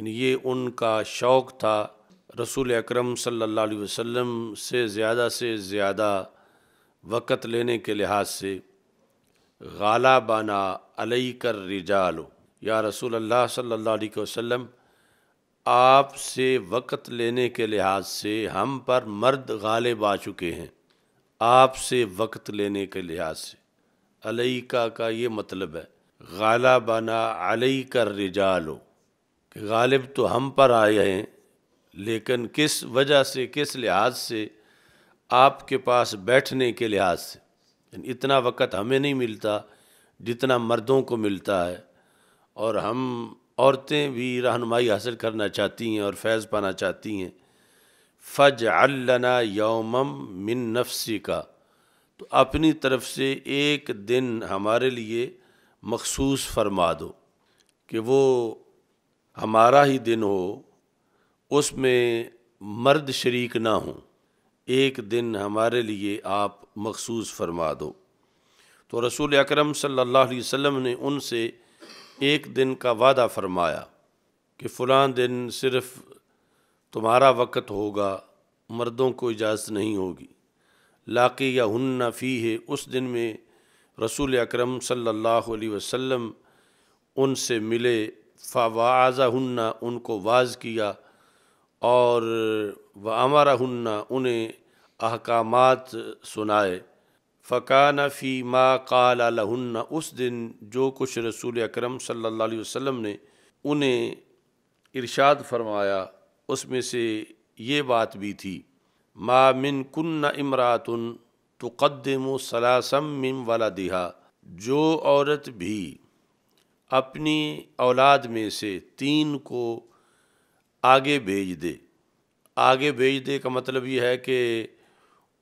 یعنی یہ ان کا شوق تھا رسول اکرم صلی اللہ علیہ وسلم سے زیادہ وقت لینے کے لحاظ سے۔ غالبانہ علیک الرجال، یا رسول اللہ صلی اللہ علیہ وسلم آپ سے وقت لینے کے لحاظ سے ہم پر مرد غالب آ چکے ہیں، آپ سے وقت لینے کے لحاظ سے۔ علیکہ کا یہ مطلب ہے غالبانہ علیک الرجال، کہ غالب تو ہم پر آئے ہیں، لیکن کس وجہ سے، کس لحاظ سے؟ آپ کے پاس بیٹھنے کے لحاظ سے، یعنی اتنا وقت ہمیں نہیں ملتا جتنا مردوں کو ملتا ہے، اور ہم عورتیں بھی رہنمائی حاصل کرنا چاہتی ہیں اور فیض پانا چاہتی ہیں۔ فَاجْعَلْ لَنَا يَوْمًا مِّن نَفْسِكَ، تو اپنی طرف سے ایک دن ہمارے لیے مخصوص فرما دو، کہ وہ ہمارا ہی دن ہو، اس میں مرد شریک نہ ہوں، ایک دن ہمارے لیے آپ مخصوص فرما دو۔ تو رسول اکرم صلی اللہ علیہ وسلم نے ان سے ایک دن کا وعدہ فرمایا کہ فلاں دن صرف تمہارا وقت ہوگا، مردوں کو اجازت نہیں ہوگی۔ لاقیہن فیہ، اس دن میں رسول اکرم صلی اللہ علیہ وسلم ان سے ملے، فوعظہن، ان کو واعظ کیا، اور وامرہن، انہیں احکامات سنائے۔ فکان فی ما قال لہن، اس دن جو کچھ رسول اکرم صلی اللہ علیہ وسلم نے انہیں ارشاد فرمایا، اس میں سے یہ بات بھی تھی، ما من کن امرأۃ تقدم ثلاثا من ولدہا، جو عورت بھی اپنی اولاد میں سے 3 کو آگے بھیج دے۔ آگے بھیج دے کا مطلب یہ ہے کہ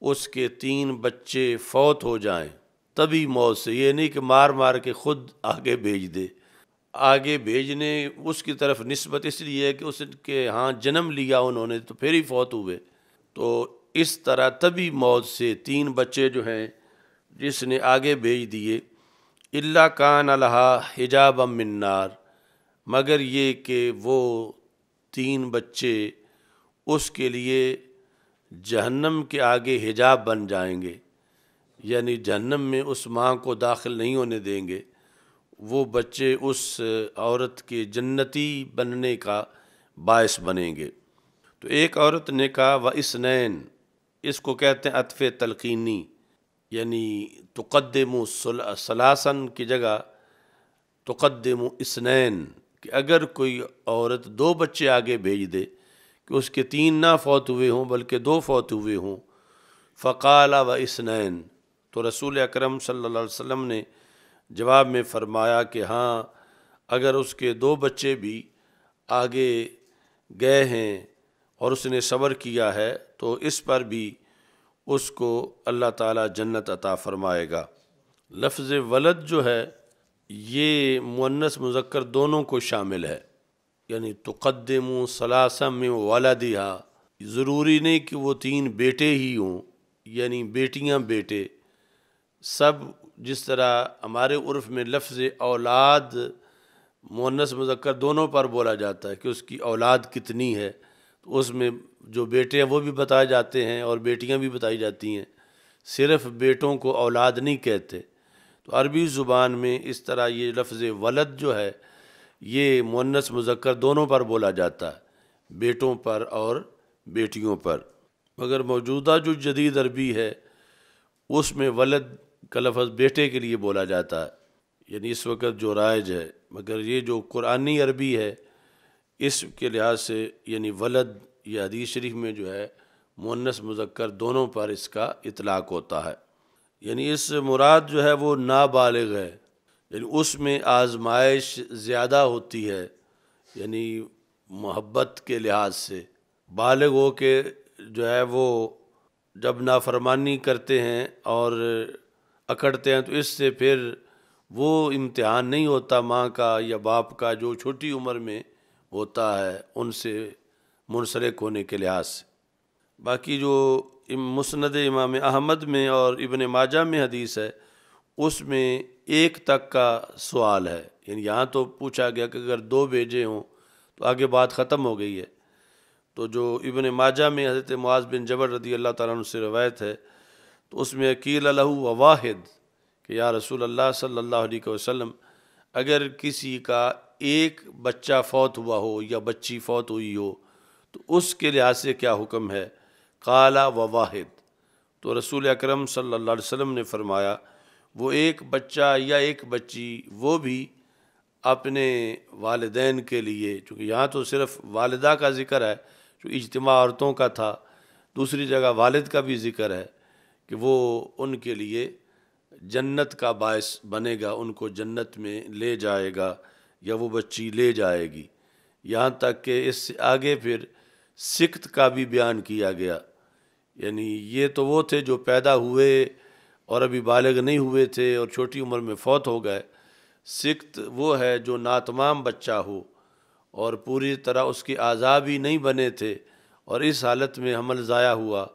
اس کے 3 بچے فوت ہو جائیں تبھی موت سے، یہ نہیں کہ مار مار کے خود آگے بھیج دے۔ آگے بھیجنے اس کی طرف نسبت اس لیے ہے کہ اس کے ہاں جنم لیا انہوں نے تو پھر ہی فوت ہوئے، تو اس طرح تبھی موت سے 3 بچے جو ہیں جس نے آگے بھیج دیے، الا کان لہا حجابا من نار، مگر یہ کہ وہ 3 بچے اس کے لیے جہنم کے آگے حجاب بن جائیں گے، یعنی جہنم میں اس ماں کو داخل نہیں ہونے دیں گے، وہ بچے اس عورت کے جنتی بننے کا باعث بنیں گے۔ تو ایک عورت نے کہا وَإِثْنَيْن، اس کو کہتے ہیں عطف تلقینی، یعنی تقدم ثلاثاً کی جگہ تقدم اثنین، کہ اگر کوئی عورت 2 بچے آگے بھیج دے کہ اس کے 3 نہ فوت ہوئے ہوں بلکہ 2 فوت ہوئے ہوں، فقال وَإِثْنَيْن، تو رسول اکرم صلی اللہ علیہ وسلم نے جواب میں فرمایا کہ ہاں، اگر اس کے 2 بچے بھی آگے گئے ہیں اور اس نے صبر کیا ہے تو اس پر بھی اس کو اللہ تعالیٰ جنت عطا فرمائے گا۔ لفظ ولد جو ہے یہ مؤنث مذکر دونوں کو شامل ہے، یعنی تقدم ثلاثا من ولدہا، ضروری نہیں کہ وہ 3 بیٹے ہی ہوں، یعنی بیٹیاں بیٹے سب، جس طرح ہمارے عرف میں لفظ اولاد مؤنث مذکر دونوں پر بولا جاتا ہے کہ اس کی اولاد کتنی ہے، تو اس میں جو بیٹے ہیں وہ بھی بتائے جاتے ہیں اور بیٹیاں بھی بتائی جاتی ہیں، صرف بیٹوں کو اولاد نہیں کہتے۔ تو عربی زبان میں اس طرح یہ لفظ ولد جو ہے یہ مؤنث مذکر دونوں پر بولا جاتا ہے، بیٹوں پر اور بیٹیوں پر، مگر موجودہ جو جدید عربی ہے اس میں ولد کا لفظ بیٹے کے لیے بولا جاتا ہے، یعنی اس وقت جو رائج ہے، مگر یہ جو قرآنی عربی ہے اس کے لحاظ سے یعنی ولد یا حدیث شریف میں جو ہے مؤنث مذکر دونوں پر اس کا اطلاق ہوتا ہے، یعنی اس مراد جو ہے وہ نابالغ ہے، یعنی اس میں آزمائش زیادہ ہوتی ہے، یعنی محبت کے لحاظ سے بالغ ہو کے جو ہے وہ جب نافرمانی کرتے ہیں اور اکڑتے ہیں تو اس سے پھر وہ امتحان نہیں ہوتا ماں کا یا باپ کا جو چھوٹی عمر میں ہوتا ہے ان سے منسلک ہونے کے لحاظ سے۔ باقی جو مسند امام احمد میں اور ابن ماجہ میں حدیث ہے اس میں 1 تک کا سوال ہے، یعنی یہاں تو پوچھا گیا کہ اگر 2 بھیجے ہوں تو آگے بات ختم ہو گئی ہے۔ تو جو ابن ماجہ میں حضرت معاذ بن جبل رضی اللہ تعالیٰ عنہ سے روایت ہے، تو اس میں قیل لہ وواحد کہ یا رسول اللہ صلی اللہ علیہ وسلم، اگر کسی کا ایک بچہ فوت ہوا ہو یا بچی فوت ہوئی ہو تو اس کے لحاظ سے کیا حکم ہے؟ قال وواحد، تو رسول اکرم صلی اللہ علیہ وسلم نے فرمایا وہ ایک بچہ یا ایک بچی وہ بھی اپنے والدین کے لیے، چونکہ یہاں تو صرف والدہ کا ذکر ہے جو اجتماع عورتوں کا تھا، دوسری جگہ والد کا بھی ذکر ہے کہ وہ ان کے لیے جنت کا باعث بنے گا، ان کو جنت میں لے جائے گا یا وہ بچی لے جائے گی۔ یہاں تک کہ اس سے آگے پھر سکت کا بھی بیان کیا گیا، یعنی یہ تو وہ تھے جو پیدا ہوئے اور ابھی بالغ نہیں ہوئے تھے اور چھوٹی عمر میں فوت ہو گئے۔ سکت وہ ہے جو ناتمام بچہ ہو اور پوری طرح اس کے اعضاء بھی نہیں بنے تھے اور اس حالت میں حمل ضائع ہوا،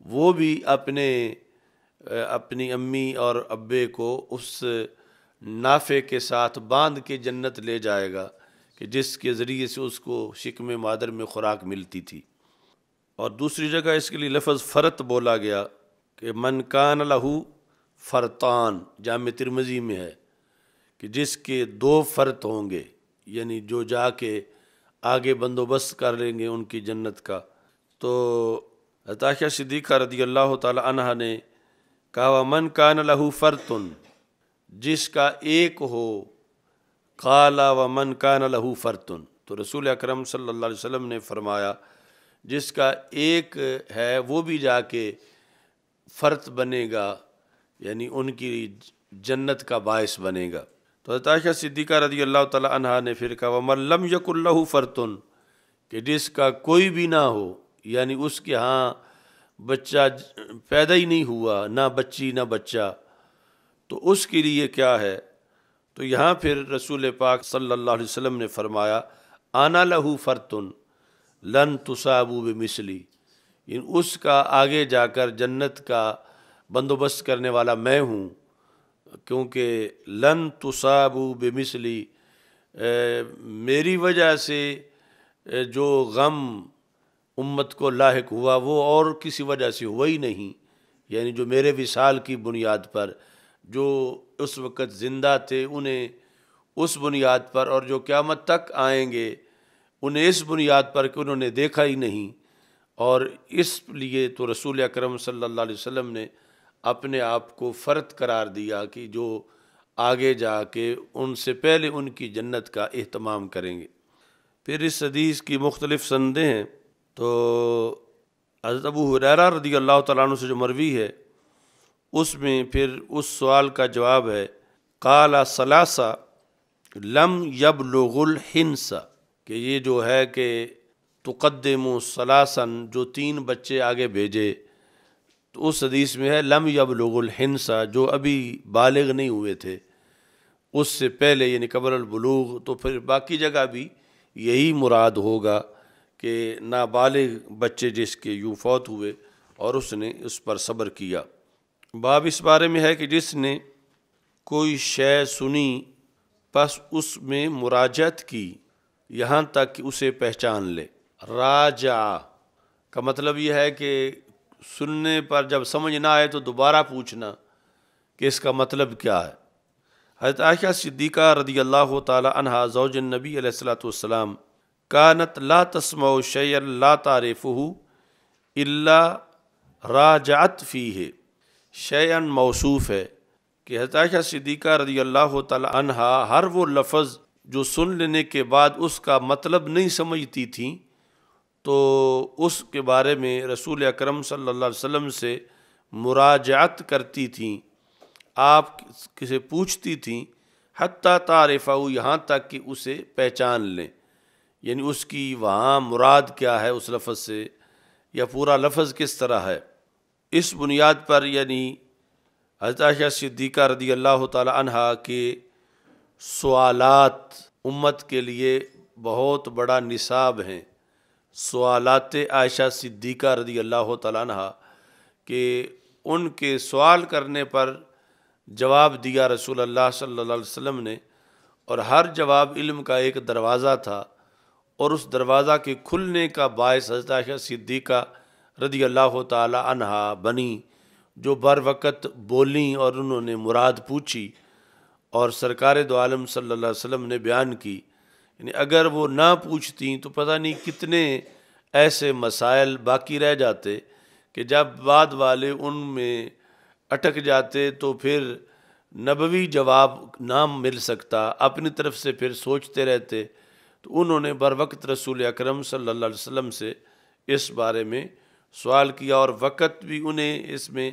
وہ بھی اپنی امی اور ابے کو اس نافے کے ساتھ باندھ کے جنت لے جائے گا کہ جس کے ذریعے سے اس کو شکم مادر میں خوراک ملتی تھی۔ اور دوسری جگہ اس کے لیے لفظ فرط بولا گیا کہ من کان لہو فرطان، جامع ترمذی میں ہے کہ جس کے 2 فرط ہوں گے، یعنی جو جا کے آگے بندوبست کر لیں گے ان کی جنت کا۔ تو عائشہ صدیقہ رضی اللہ تعالی عنہ نے کہا ومن کان لہو فرطن، جس کا ایک ہو، قال ومن کان لہو فرطن، تو رسول اکرم صلی اللہ علیہ وسلم نے فرمایا جس کا ایک ہے وہ بھی جا کے فرط بنے گا، یعنی ان کی جنت کا باعث بنے گا۔ تو حضرت عائشہ صدیقہ رضی اللہ تعالی عنہ نے پھر کہا ومن لم یکن لہ فرطن، کہ جس کا کوئی بھی نہ ہو، یعنی اس کے ہاں بچہ پیدا ہی نہیں ہوا، نہ بچی نہ بچہ، تو اس کے لیے کیا ہے؟ تو یہاں پھر رسول پاک صلی اللہ علیہ وسلم نے فرمایا انا لہ فرطن لن تصابوا بمثلی، یعنی اس کا آگے جا کر جنت کا بندوبست کرنے والا میں ہوں، کیونکہ لن تصابوا بمثلی، میری وجہ سے جو غم امت کو لاحق ہوا وہ اور کسی وجہ سے ہوا ہی نہیں، یعنی جو میرے وصال کی بنیاد پر، جو اس وقت زندہ تھے انہیں اس بنیاد پر، اور جو قیامت تک آئیں گے انہیں اس بنیاد پر کہ انہوں نے دیکھا ہی نہیں۔ اور اس لیے تو رسول اکرم صلی اللہ علیہ وسلم نے اپنے آپ کو فرد قرار دیا کہ جو آگے جا کے ان سے پہلے ان کی جنت کا اہتمام کریں گے۔ پھر اس حدیث کی مختلف سندیں ہیں، تو حضرت ابو ہریرہ رضی اللہ تعالیٰ عنہ سے جو مروی ہے اس میں پھر اس سوال کا جواب ہے قال ثلاثہ لم یبلغ الحنس، کہ یہ جو ہے کہ تقدم ثلاثا، جو 3 بچے آگے بھیجے، تو اس حدیث میں ہے لم یبلغ الحنس، جو ابھی بالغ نہیں ہوئے تھے، اس سے پہلے یعنی قبل البلوغ، تو پھر باقی جگہ بھی یہی مراد ہوگا کہ نابالغ بچے جس کے یوں فوت ہوئے اور اس نے اس پر صبر کیا۔ باب اس بارے میں ہے کہ جس نے کوئی شے سنی پس اس میں مراجعت کی یہاں تک کہ اسے پہچان لے۔ راجع کا مطلب یہ ہے کہ سننے پر جب سمجھ نہ آئے تو دوبارہ پوچھنا کہ اس کا مطلب کیا ہے۔ حضرت عائشہ صدیقہ رضی اللہ تعالی عنہا زوج النبی علیہ الصلوۃ والسلام کانت لا تسمع شیئا لا تعرفہ الا راجعت فیہ، شیئا موصوف ہے کہ حضرت عائشہ صدیقہ رضی اللہ تعالی عنہا ہر وہ لفظ جو سن لینے کے بعد اس کا مطلب نہیں سمجھتی تھیں تو اس کے بارے میں رسول اکرم صلی اللہ علیہ وسلم سے مراجعت کرتی تھیں، آپ کسے پوچھتی تھیں، حتیٰ تعرفہ، یہاں تک کہ اسے پہچان لیں، یعنی اس کی وہاں مراد کیا ہے اس لفظ سے، یا پورا لفظ کس طرح ہے۔ اس بنیاد پر یعنی حضرت عائشہ صدیقہ رضی اللہ تعالی عنہا کے سوالات امت کے لیے بہت بڑا نصاب ہیں، سوالات عائشہ صدیقہ رضی اللہ تعالی عنہا، کہ ان کے سوال کرنے پر جواب دیا رسول اللہ صلی اللہ علیہ وسلم نے، اور ہر جواب علم کا ایک دروازہ تھا، اور اس دروازہ کے کھلنے کا باعث حضرت عائشہ صدیقہ رضی اللہ تعالی عنہا بنی، جو بر وقت بولیں اور انہوں نے مراد پوچھی اور سرکار دو عالم صلی اللہ علیہ وسلم نے بیان کی۔ یعنی اگر وہ نہ پوچھتیں تو پتہ نہیں کتنے ایسے مسائل باقی رہ جاتے کہ جب بعد والے ان میں اٹک جاتے تو پھر نبوی جواب نہ مل سکتا، اپنی طرف سے پھر سوچتے رہتے۔ تو انہوں نے بر وقت رسول اکرم صلی اللہ علیہ وسلم سے اس بارے میں سوال کیا، اور وقت بھی انہیں اس میں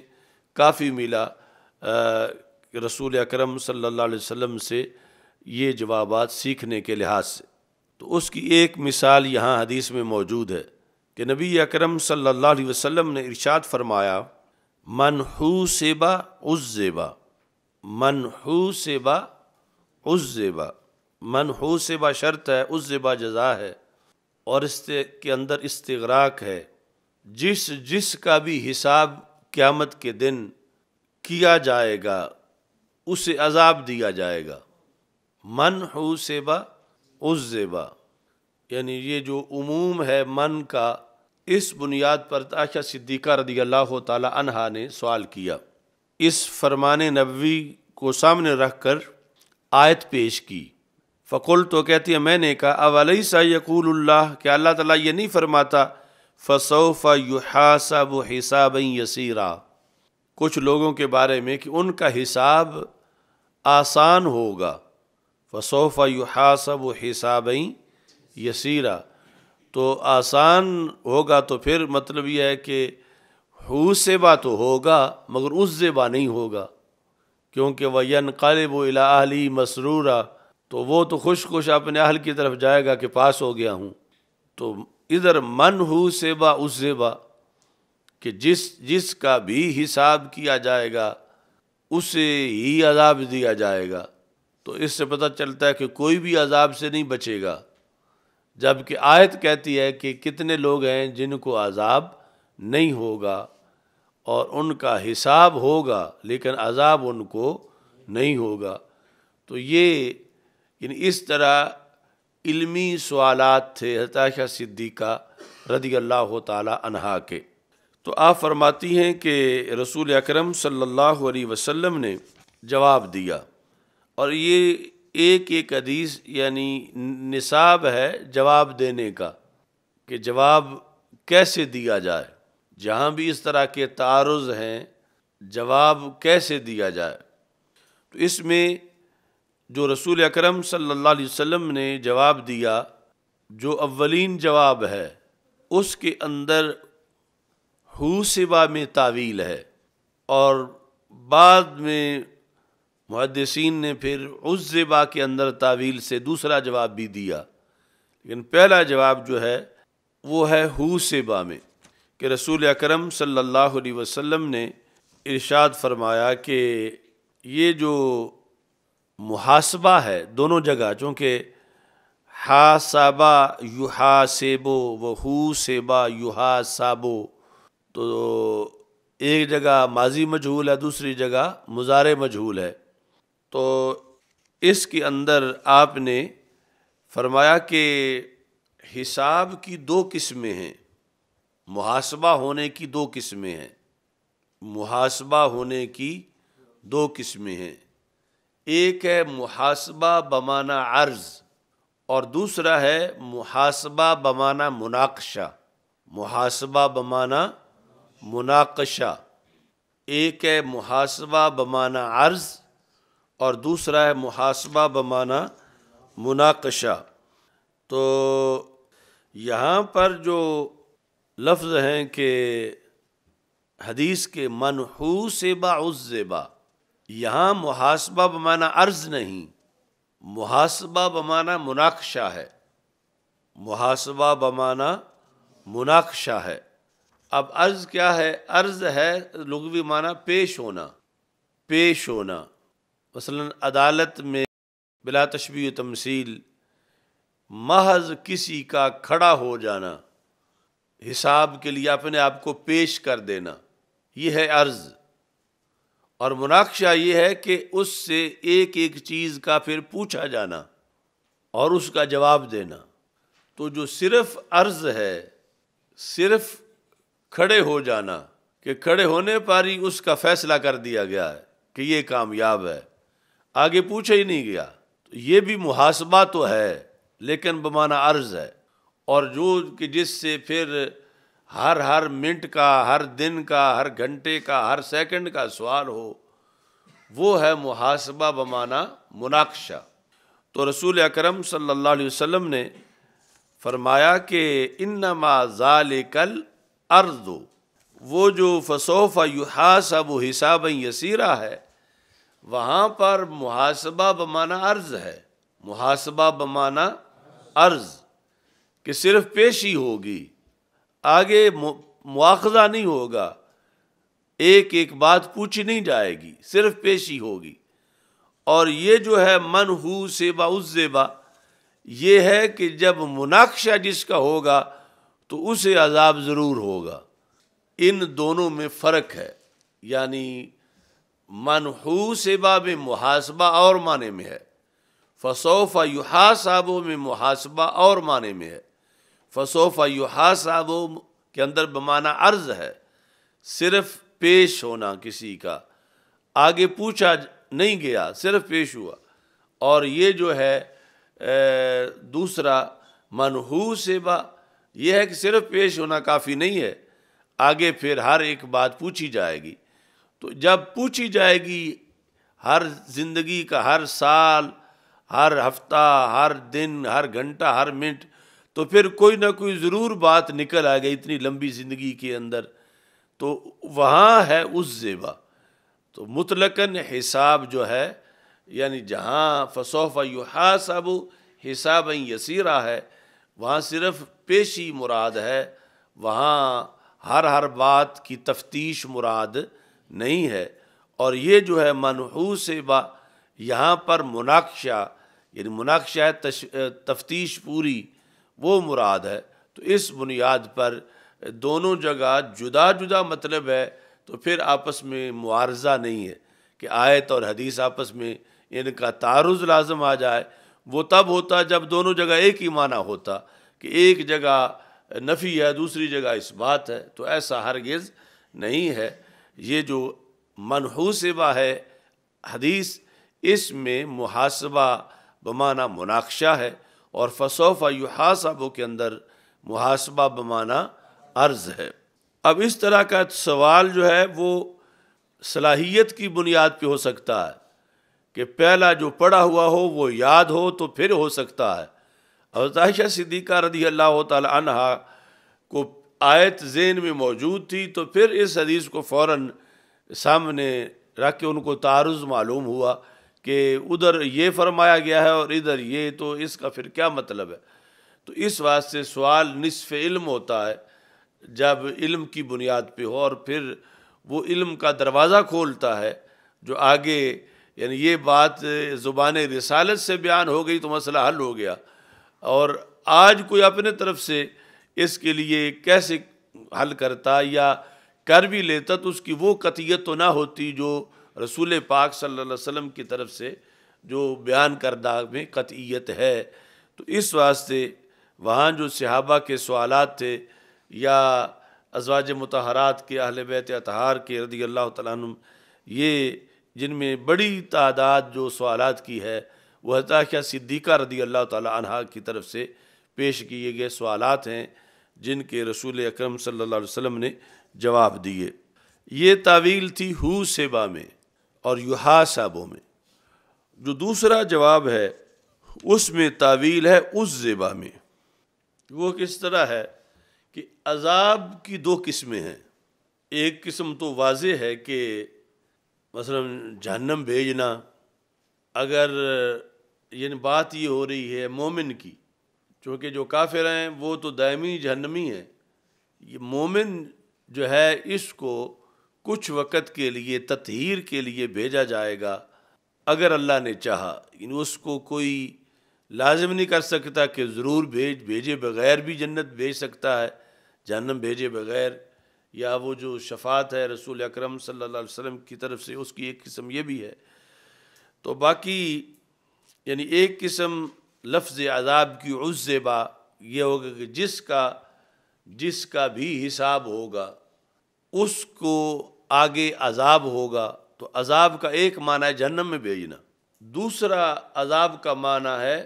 کافی ملا رسول اکرم صلی اللہ علیہ وسلم سے یہ جوابات سیکھنے کے لحاظ سے۔ تو اس کی ایک مثال یہاں حدیث میں موجود ہے کہ نبی اکرم صلی اللہ علیہ وسلم نے ارشاد فرمایا، من حوسب عذب، من حوسب عذب، من حوسب شرط ہے، عذب جزا ہے، اور اس کے اندر استغراق ہے۔ جس کا بھی حساب قیامت کے دن کیا جائے گا اسے عذاب دیا جائے گا۔ من حوسب عذب، یعنی یہ جو عموم ہے من کا، اس بنیاد پر عائشہ صدیقہ رضی اللہ تعالی عنہا نے سوال کیا۔ اس فرمان نبوی کو سامنے رکھ کر آیت پیش کی۔ فقلت، تو کہتی ہے میں نے کہا، اولیس یقول اللہ، کہ اللہ تعالیٰ یہ نہیں فرماتا فسوف یحاسب حسابا یسیرا، کچھ لوگوں کے بارے میں کہ ان کا حساب آسان ہوگا، فسوف یحاسب حسابا یسیرا، تو آسان ہوگا تو پھر مطلب یہ ہے کہ حوسبا تو ہوگا مگر عذبا نہیں ہوگا، کیونکہ وَيَنْقَلِبُ إِلَىٰ أَهْلِهِ مَسْرُورًا، تو وہ تو خوش خوش اپنے اہل کی طرف جائے گا کہ پاس ہو گیا ہوں۔ تو ادھر من حوسبا عذبا، کہ جس کا بھی حساب کیا جائے گا اسے ہی عذاب دیا جائے گا۔ تو اس سے پتہ چلتا ہے کہ کوئی بھی عذاب سے نہیں بچے گا، جبکہ آیت کہتی ہے کہ کتنے لوگ ہیں جن کو عذاب نہیں ہوگا اور ان کا حساب ہوگا لیکن عذاب ان کو نہیں ہوگا۔ تو یہ یعنی اس طرح علمی سوالات تھے حضرت عائشہ صدیقہ رضی اللہ تعالی عنہا کے۔ تو آپ فرماتی ہیں کہ رسول اکرم صلی اللہ علیہ وسلم نے جواب دیا، اور یہ ایک ایک حدیث یعنی نصاب ہے جواب دینے کا، کہ جواب کیسے دیا جائے، جہاں بھی اس طرح کے تعارض ہیں جواب کیسے دیا جائے۔ تو اس میں جو رسول اکرم صلی اللہ علیہ وسلم نے جواب دیا، جو اولین جواب ہے اس کے اندر حوسبا میں تعویل ہے، اور بعد میں محدثین نے پھر عذبا کے اندر تعویل سے دوسرا جواب بھی دیا، لیکن پہلا جواب جو ہے وہ ہے حوسبا میں، کہ رسول اکرم صلی اللہ علیہ وسلم نے ارشاد فرمایا کہ یہ جو محاسبہ ہے دونوں جگہ، چونکہ حاسبہ یحاسبو و حوسبا یحاسبو، تو ایک جگہ ماضی مجہول ہے دوسری جگہ مضارع مجہول ہے۔ تو اس کے اندر آپ نے فرمایا کہ حساب کی دو قسمیں ہیں، محاسبہ ہونے کی دو قسمیں ہیں، محاسبہ ہونے کی دو قسمیں ہیں، ایک ہے محاسبہ بمعنی عرض اور دوسرا ہے محاسبہ بمعنی مناقشہ، محاسبہ بمعنی مناقشہ، ایک ہے محاسبہ بمعنی عرض اور دوسرا ہے محاسبہ بمعنی مناقشہ۔ تو یہاں پر جو لفظ ہیں کہ حدیث کے من حوسب عذب، یہاں محاسبہ بمعنی عرض نہیں، محاسبہ بمعنی مناقشہ ہے، محاسبہ بمعنی مناقشہ ہے۔ اب عرض کیا ہے؟ عرض ہے لغوی معنی پیش ہونا، پیش ہونا، مثلا عدالت میں بلا تشبیہ و تمثیل محض کسی کا کھڑا ہو جانا، حساب کے لیے اپنے آپ کو پیش کر دینا، یہ ہے عرض۔ اور مناقشہ یہ ہے کہ اس سے ایک ایک چیز کا پھر پوچھا جانا اور اس کا جواب دینا۔ تو جو صرف عرض ہے، صرف کھڑے ہو جانا، کہ کھڑے ہونے پر ہی اس کا فیصلہ کر دیا گیا ہے کہ یہ کامیاب ہے، آگے پوچھا ہی نہیں گیا، تو یہ بھی محاسبہ تو ہے لیکن بمعنی عرض ہے۔ اور جو کہ جس سے پھر ہر منٹ کا، ہر دن کا، ہر گھنٹے کا، ہر سیکنڈ کا سوال ہو، وہ ہے محاسبہ بمعنی مناقشہ۔ تو رسول اکرم صلی اللہ علیہ وسلم نے فرمایا کہ انما ذالک الارض، وہ جو فسوف یحاسب حسابا یسیرا ہے، وہاں پر محاسبہ بمعنی عرض ہے، محاسبہ بمعنی عرض، کہ صرف پیشی ہوگی، آگے مواخذہ نہیں ہوگا، ایک ایک بات پوچھی نہیں جائے گی، صرف پیشی ہوگی۔ اور یہ جو ہے من ہو سیبا عذبا، یہ ہے کہ جب مناقشہ جس کا ہوگا تو اسے عذاب ضرور ہوگا۔ ان دونوں میں فرق ہے، یعنی منحو سیبا میں محاسبہ اور معنی میں ہے، فسوف یحاسب میں محاسبہ اور معنی میں ہے۔ فسوف یحاسب کے اندر بمعنی عرض ہے، صرف پیش ہونا کسی کا، آگے پوچھا نہیں گیا، صرف پیش ہوا۔ اور یہ جو ہے دوسرا منحو سیبا، یہ ہے کہ صرف پیش ہونا کافی نہیں ہے، آگے پھر ہر ایک بات پوچھی جائے گی۔ تو جب پوچھی جائے گی ہر زندگی کا، ہر سال، ہر ہفتہ، ہر دن، ہر گھنٹہ، ہر منٹ، تو پھر کوئی نہ کوئی ضرور بات نکل آئے گی اتنی لمبی زندگی کے اندر، تو وہاں ہے اس زیبا۔ تو مطلقاً حساب جو ہے، یعنی جہاں فسوف یحاسب حسابا یسیرا ہے، وہاں صرف پیشی مراد ہے، وہاں ہر بات کی تفتیش مراد نہیں ہے۔ اور یہ جو ہے منحو سیبا، یہاں پر مناقشہ، یعنی مناقشہ ہے تفتیش پوری، وہ مراد ہے۔ تو اس بنیاد پر دونوں جگہ جدا جدا مطلب ہے، تو پھر آپس میں معارضہ نہیں ہے کہ آیت اور حدیث آپس میں ان کا تعارض لازم آ جائے۔ وہ تب ہوتا جب دونوں جگہ ایک ہی معنی ہوتا، کہ ایک جگہ نفی ہے دوسری جگہ اثبات ہے، تو ایسا ہرگز نہیں ہے۔ یہ جو منحو سیبا ہے حدیث، اس میں محاسبہ بمعنی مناقشہ ہے، اور فسوف یحاسب کے اندر محاسبہ بمعنی عرض ہے۔ اب اس طرح کا سوال جو ہے وہ صلاحیت کی بنیاد پہ ہو سکتا ہے، کہ پہلا جو پڑھا ہوا ہو وہ یاد ہو تو پھر ہو سکتا ہے۔ حضرت عائشہ صدیقہ رضی اللہ تعالی عنہ کو آیت ذہن میں موجود تھی، تو پھر اس حدیث کو فوراً سامنے رکھ کے ان کو تعارض معلوم ہوا کہ ادھر یہ فرمایا گیا ہے اور ادھر یہ، تو اس کا پھر کیا مطلب ہے؟ تو اس واسطے سوال نصف علم ہوتا ہے، جب علم کی بنیاد پہ ہو، اور پھر وہ علم کا دروازہ کھولتا ہے جو آگے، یعنی یہ بات زبان رسالت سے بیان ہو گئی تو مسئلہ حل ہو گیا۔ اور آج کوئی اپنے طرف سے اس کے لیے کیسے حل کرتا یا کر بھی لیتا، تو اس کی وہ قطعیت تو نہ ہوتی جو رسول پاک صلی اللہ علیہ وسلم کی طرف سے جو بیان کردہ میں قطعیت ہے۔ تو اس واسطے وہاں جو صحابہ کے سوالات تھے یا ازواج مطہرات کے، اہل بیت اطہار کے رضی اللہ تعالیٰ عنہم، یہ جن میں بڑی تعداد جو سوالات کی ہے وہ حضرت عائشہ صدیقہ رضی اللہ تعالیٰ عنہا کی طرف سے پیش کیے گئے سوالات ہیں، جن کے رسول اکرم صلی اللہ علیہ وسلم نے جواب دیے۔ یہ تعویل تھی ہو سیبا میں اور یحاسبو میں۔ جو دوسرا جواب ہے اس میں تعویل ہے اس زیبا میں۔ وہ کس طرح ہے کہ عذاب کی دو قسمیں ہیں۔ ایک قسم تو واضح ہے کہ مثلا جہنم بھیجنا، اگر یہ بات یہ ہو رہی ہے مومن کی، چونکہ جو کافر ہیں وہ تو دائمی جہنمی ہیں، یہ مومن جو ہے اس کو کچھ وقت کے لیے تطہیر کے لیے بھیجا جائے گا اگر اللہ نے چاہا، یعنی اس کو کوئی لازم نہیں کر سکتا کہ ضرور بھیجے بغیر بھی جنت بھیج سکتا ہے، جہنم بھیجے بغیر، یا وہ جو شفاعت ہے رسول اکرم صلی اللہ علیہ وسلم کی طرف سے، اس کی ایک قسم یہ بھی ہے۔ تو باقی یعنی ایک قسم لفظ عذاب کی عذبا یہ ہوگا کہ جس کا بھی حساب ہوگا اس کو آگے عذاب ہوگا، تو عذاب کا ایک معنی ہے جہنم میں بھیجنا، دوسرا عذاب کا معنی ہے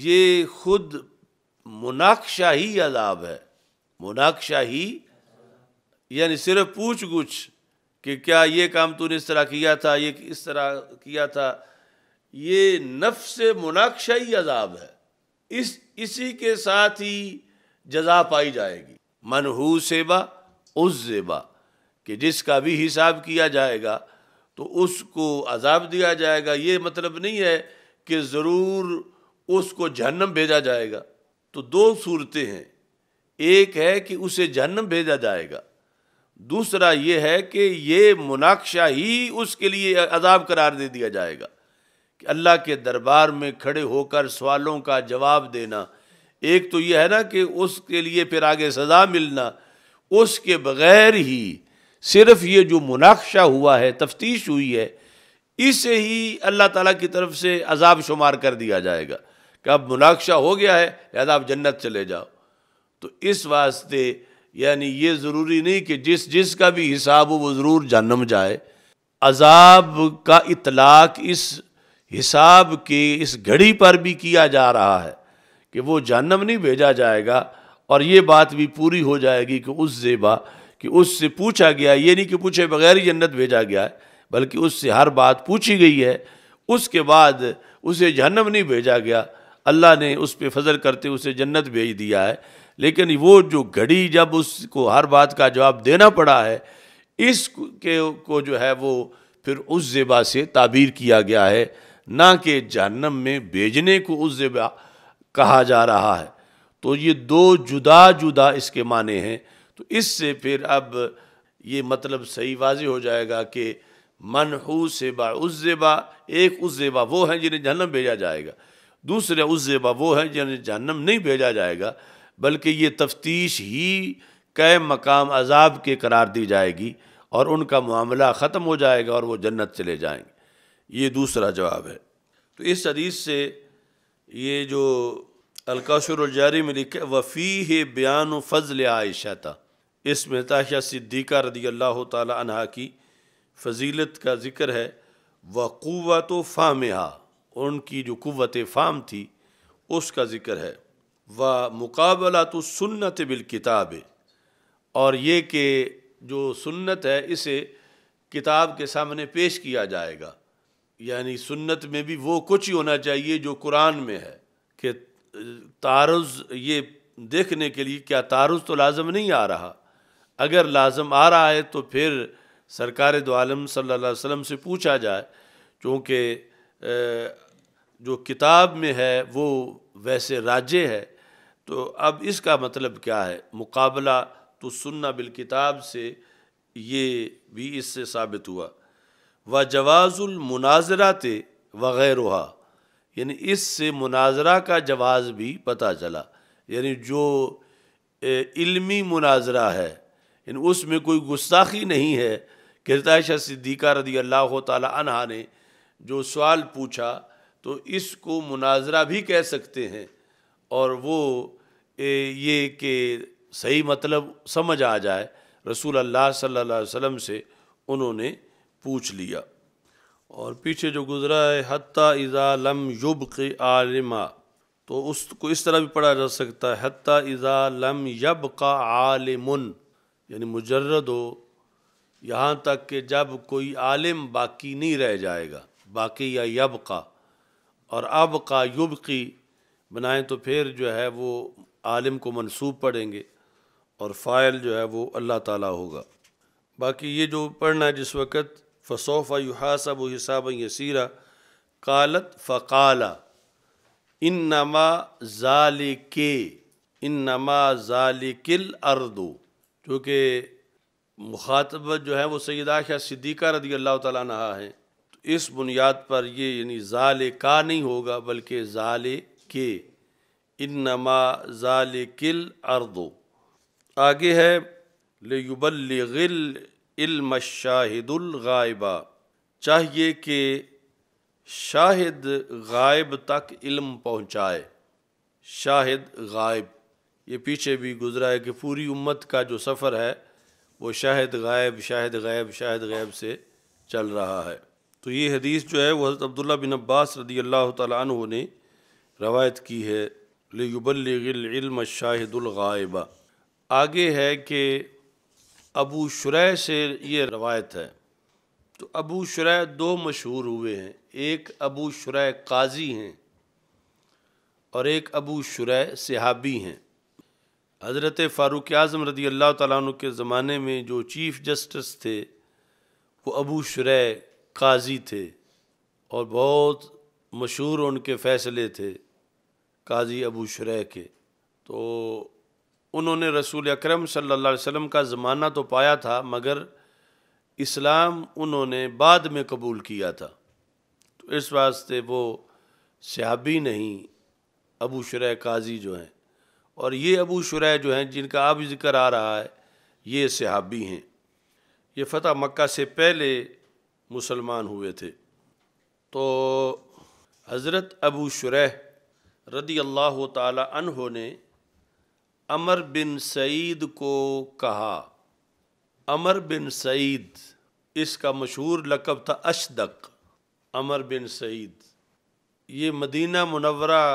یہ خود مناقشہ ہی عذاب ہے۔ مناقشہ ہی یعنی صرف پوچھ گچھ کہ کیا یہ کام تو نے اس طرح کیا تھا، یہ اس طرح کیا تھا، یہ نفس مناقشہ ہی عذاب ہے۔ اسی کے ساتھ ہی جزا پائی جائے گی، من حوسب عذب، کہ جس کا بھی حساب کیا جائے گا تو اس کو عذاب دیا جائے گا۔ یہ مطلب نہیں ہے کہ ضرور اس کو جہنم بھیجا جائے گا۔ تو دو صورتیں ہیں، ایک ہے کہ اسے جہنم بھیجا جائے گا، دوسرا یہ ہے کہ یہ مناقشہ ہی اس کے لیے عذاب قرار دے دیا جائے گا کہ اللہ کے دربار میں کھڑے ہو کر سوالوں کا جواب دینا۔ ایک تو یہ ہے نا کہ اس کے لیے پھر آگے سزا ملنا، اس کے بغیر ہی صرف یہ جو مناقشہ ہوا ہے، تفتیش ہوئی ہے، اسے ہی اللہ تعالیٰ کی طرف سے عذاب شمار کر دیا جائے گا کہ اب مناقشہ ہو گیا ہے لہذا آپ جنت چلے جاؤ۔ تو اس واسطے یعنی یہ ضروری نہیں کہ جس کا بھی حساب ہو وہ ضرور جہنم جائے۔ عذاب کا اطلاق اس حساب کے اس گھڑی پر بھی کیا جا رہا ہے کہ وہ جہنم نہیں بھیجا جائے گا، اور یہ بات بھی پوری ہو جائے گی کہ اس زیبا کہ اس سے پوچھا گیا، یہ نہیں کہ پوچھے بغیر ہی جنت بھیجا گیا ہے، بلکہ اس سے ہر بات پوچھی گئی ہے، اس کے بعد اسے جہنم نہیں بھیجا گیا، اللہ نے اس پہ فضل کرتے اسے جنت بھیج دیا ہے۔ لیکن وہ جو گھڑی جب اس کو ہر بات کا جواب دینا پڑا ہے، اس کو جو ہے وہ پھر اس زیبا سے تعبیر کیا گیا ہے، نہ کہ جہنم میں بھیجنے کو اس زیبا کہا جا رہا ہے۔ تو یہ دو جدا جدا اس کے معنی ہیں۔ تو اس سے پھر اب یہ مطلب صحیح واضح ہو جائے گا کہ منحوسب عذب، ایک عذب وہ ہیں جنہیں جہنم بھیجا جائے گا، دوسرے عذب وہ ہیں جنہیں جہنم نہیں بھیجا جائے گا، بلکہ یہ تفتیش ہی قائم مقام عذاب کے قرار دی جائے گی اور ان کا معاملہ ختم ہو جائے گا اور وہ جنت چلے جائیں گے۔ یہ دوسرا جواب ہے۔ تو اس حدیث سے یہ جو الکوثر الجاری میں لکھا وفیہ بیان فضل عائشہ تھا، اس میں عائشہ صدیقہ رضی اللہ تعالی عنہا کی فضیلت کا ذکر ہے، وقوت فہمہا، ان کی جو قوت فہم تھی اس کا ذکر ہے، ومقابلۃ السنت بالکتاب، اور یہ کہ جو سنت ہے اسے کتاب کے سامنے پیش کیا جائے گا، یعنی سنت میں بھی وہ کچھ ہی ہونا چاہیے جو قرآن میں ہے، کہ تعارض یہ دیکھنے کے لیے کیا تعارض تو لازم نہیں آ رہا، اگر لازم آ رہا ہے تو پھر سرکار دو عالم صلی اللہ علیہ وسلم سے پوچھا جائے، چونکہ جو کتاب میں ہے وہ ویسے راجح ہے، تو اب اس کا مطلب کیا ہے؟ مقابلہ تو سنہ بالکتاب سے یہ بھی اس سے ثابت ہوا، وجواز المناظرات وغیرہا، یعنی اس سے مناظرہ کا جواز بھی پتہ چلا، یعنی جو علمی مناظرہ ہے یعنی اس میں کوئی گستاخی نہیں ہے کہ عائشہ صدیقہ رضی اللہ تعالی عنہا نے جو سوال پوچھا تو اس کو مناظرہ بھی کہہ سکتے ہیں، اور وہ یہ کہ صحیح مطلب سمجھ آ جائے، رسول اللہ صلی اللہ علیہ وسلم سے انہوں نے پوچھ لیا۔ اور پیچھے جو گزرا ہے حتیٰ اذا لم یبق عالما، تو اس کو اس طرح بھی پڑھا جا سکتا ہے حتیٰ اذا لم یبق عالم، یعنی مجرد ہو یہاں تک کہ جب کوئی عالم باقی نہیں رہ جائے گا، باقی یا یبقا، اور ابقا یبقی بنائیں تو پھر جو ہے وہ عالم کو منصوب پڑھیں گے اور فاعل جو ہے وہ اللہ تعالیٰ ہوگا۔ باقی یہ جو پڑھنا ہے جس وقت فسوف یحاسب حسابا یسیرا، قالت فقال انما ذالک الارض، چونکہ مخاطبت جو ہے وہ سیدہ عائشہ صدیقہ رضی اللہ تعالیٰ عنہا ہیں، تو اس بنیاد پر یہ یعنی ذالکا نہیں ہوگا بلکہ ذالک، انما ذالک الارض۔ آگے ہے لیبلغ العلم الشاہد الغائب، چاہیے کہ شاہد غائب تک علم پہنچائے، شاہد غائب یہ پیچھے بھی گزرا ہے کہ پوری امت کا جو سفر ہے وہ شاہد غائب شاہد غائب شاہد غائب سے چل رہا ہے۔ تو یہ حدیث جو ہے وہ حضرت عبداللہ بن عباس رضی اللہ تعالیٰ عنہ نے روایت کی ہے، لِيُبَلِّغِ الْعِلْمَ الشَّاهِدُ الْغَائِبَ۔ آگے ہے کہ ابو شریح سے یہ روایت ہے۔ تو ابو شریح دو مشہور ہوئے ہیں، ایک ابو شریح قاضی ہیں اور ایک ابو شریح صحابی ہیں۔ حضرت فاروق اعظم رضی اللہ تعالیٰ عنہ کے زمانے میں جو چیف جسٹس تھے وہ ابو شریح قاضی تھے اور بہت مشہور ان کے فیصلے تھے قاضی ابو شریح کے۔ تو انہوں نے رسول اکرم صلی اللہ علیہ وسلم کا زمانہ تو پایا تھا مگر اسلام انہوں نے بعد میں قبول کیا تھا، تو اس واسطے وہ صحابی نہیں، ابو شریح قاضی جو ہیں، اور یہ ابو شریح جو ہیں جن کا اب ذکر آ رہا ہے یہ صحابی ہیں۔ یہ فتح مکہ سے پہلے مسلمان ہوئے تھے۔ تو حضرت ابو شریح رضی اللہ تعالی عنہ نے عمر بن سعید کو کہا، عمر بن سعید اس کا مشہور لقب تھا اشدق، عمر بن سعید یہ مدینہ منورہ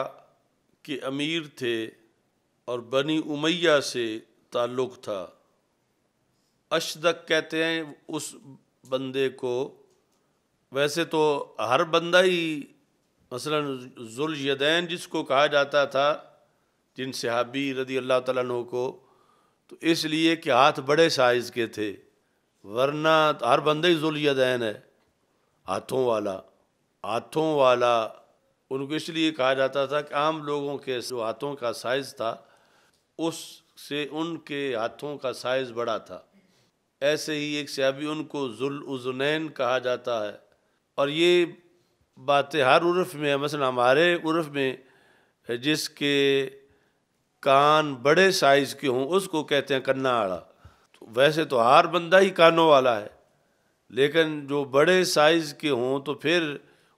کے امیر تھے اور بنی امیہ سے تعلق تھا۔ اشدق کہتے ہیں اس بندے کو، ویسے تو ہر بندہ ہی مثلا ذوالیدین جس کو کہا جاتا تھا جن صحابی رضی اللہ تعالیٰ عنہ کو، تو اس لیے کہ ہاتھ بڑے سائز کے تھے، ورنہ ہر بندہ ہی ذوالیدین ہے، ہاتھوں والا ان کو اس لیے کہا جاتا تھا کہ عام لوگوں کے جو ہاتھوں کا سائز تھا اس سے ان کے ہاتھوں کا سائز بڑا تھا۔ ایسے ہی ایک صحابی ان کو ذوالاذنین کہا جاتا ہے، اور یہ باتیں ہر عرف میں، مثلا ہمارے عرف میں جس کے کان بڑے سائز کے ہوں اس کو کہتے ہیں کناڑا، ویسے تو ہر بندہ ہی کانوں والا ہے، لیکن جو بڑے سائز کے ہوں تو پھر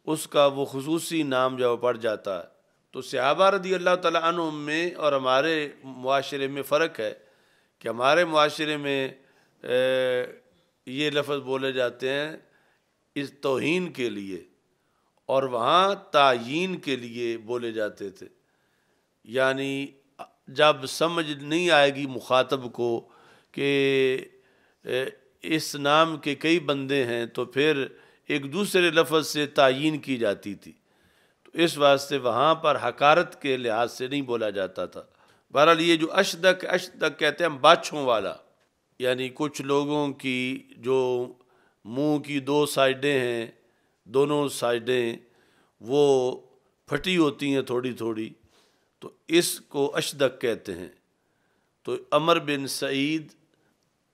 اس کا وہ خصوصی نام جو پڑ جاتا ہے۔ تو صحابہ رضی اللہ تعالیٰ عنہم میں اور ہمارے معاشرے میں فرق ہے کہ ہمارے معاشرے میں یہ لفظ بولے جاتے ہیں اس توہین کے لیے، اور وہاں تعیین کے لیے بولے جاتے تھے، یعنی جب سمجھ نہیں آئے گی مخاطب کو کہ اس نام کے کئی بندے ہیں تو پھر ایک دوسرے لفظ سے تعیین کی جاتی تھی، تو اس واسطے وہاں پر حقارت کے لحاظ سے نہیں بولا جاتا تھا۔ بہرحال یہ جو اشدق کہتے ہیں باچھوں والا، یعنی کچھ لوگوں کی جو منہ کی دو سائڈیں ہیں، دونوں سائڈیں وہ پھٹی ہوتی ہیں تھوڑی تھوڑی، تو اس کو اشدق کہتے ہیں۔ تو عمر بن سعید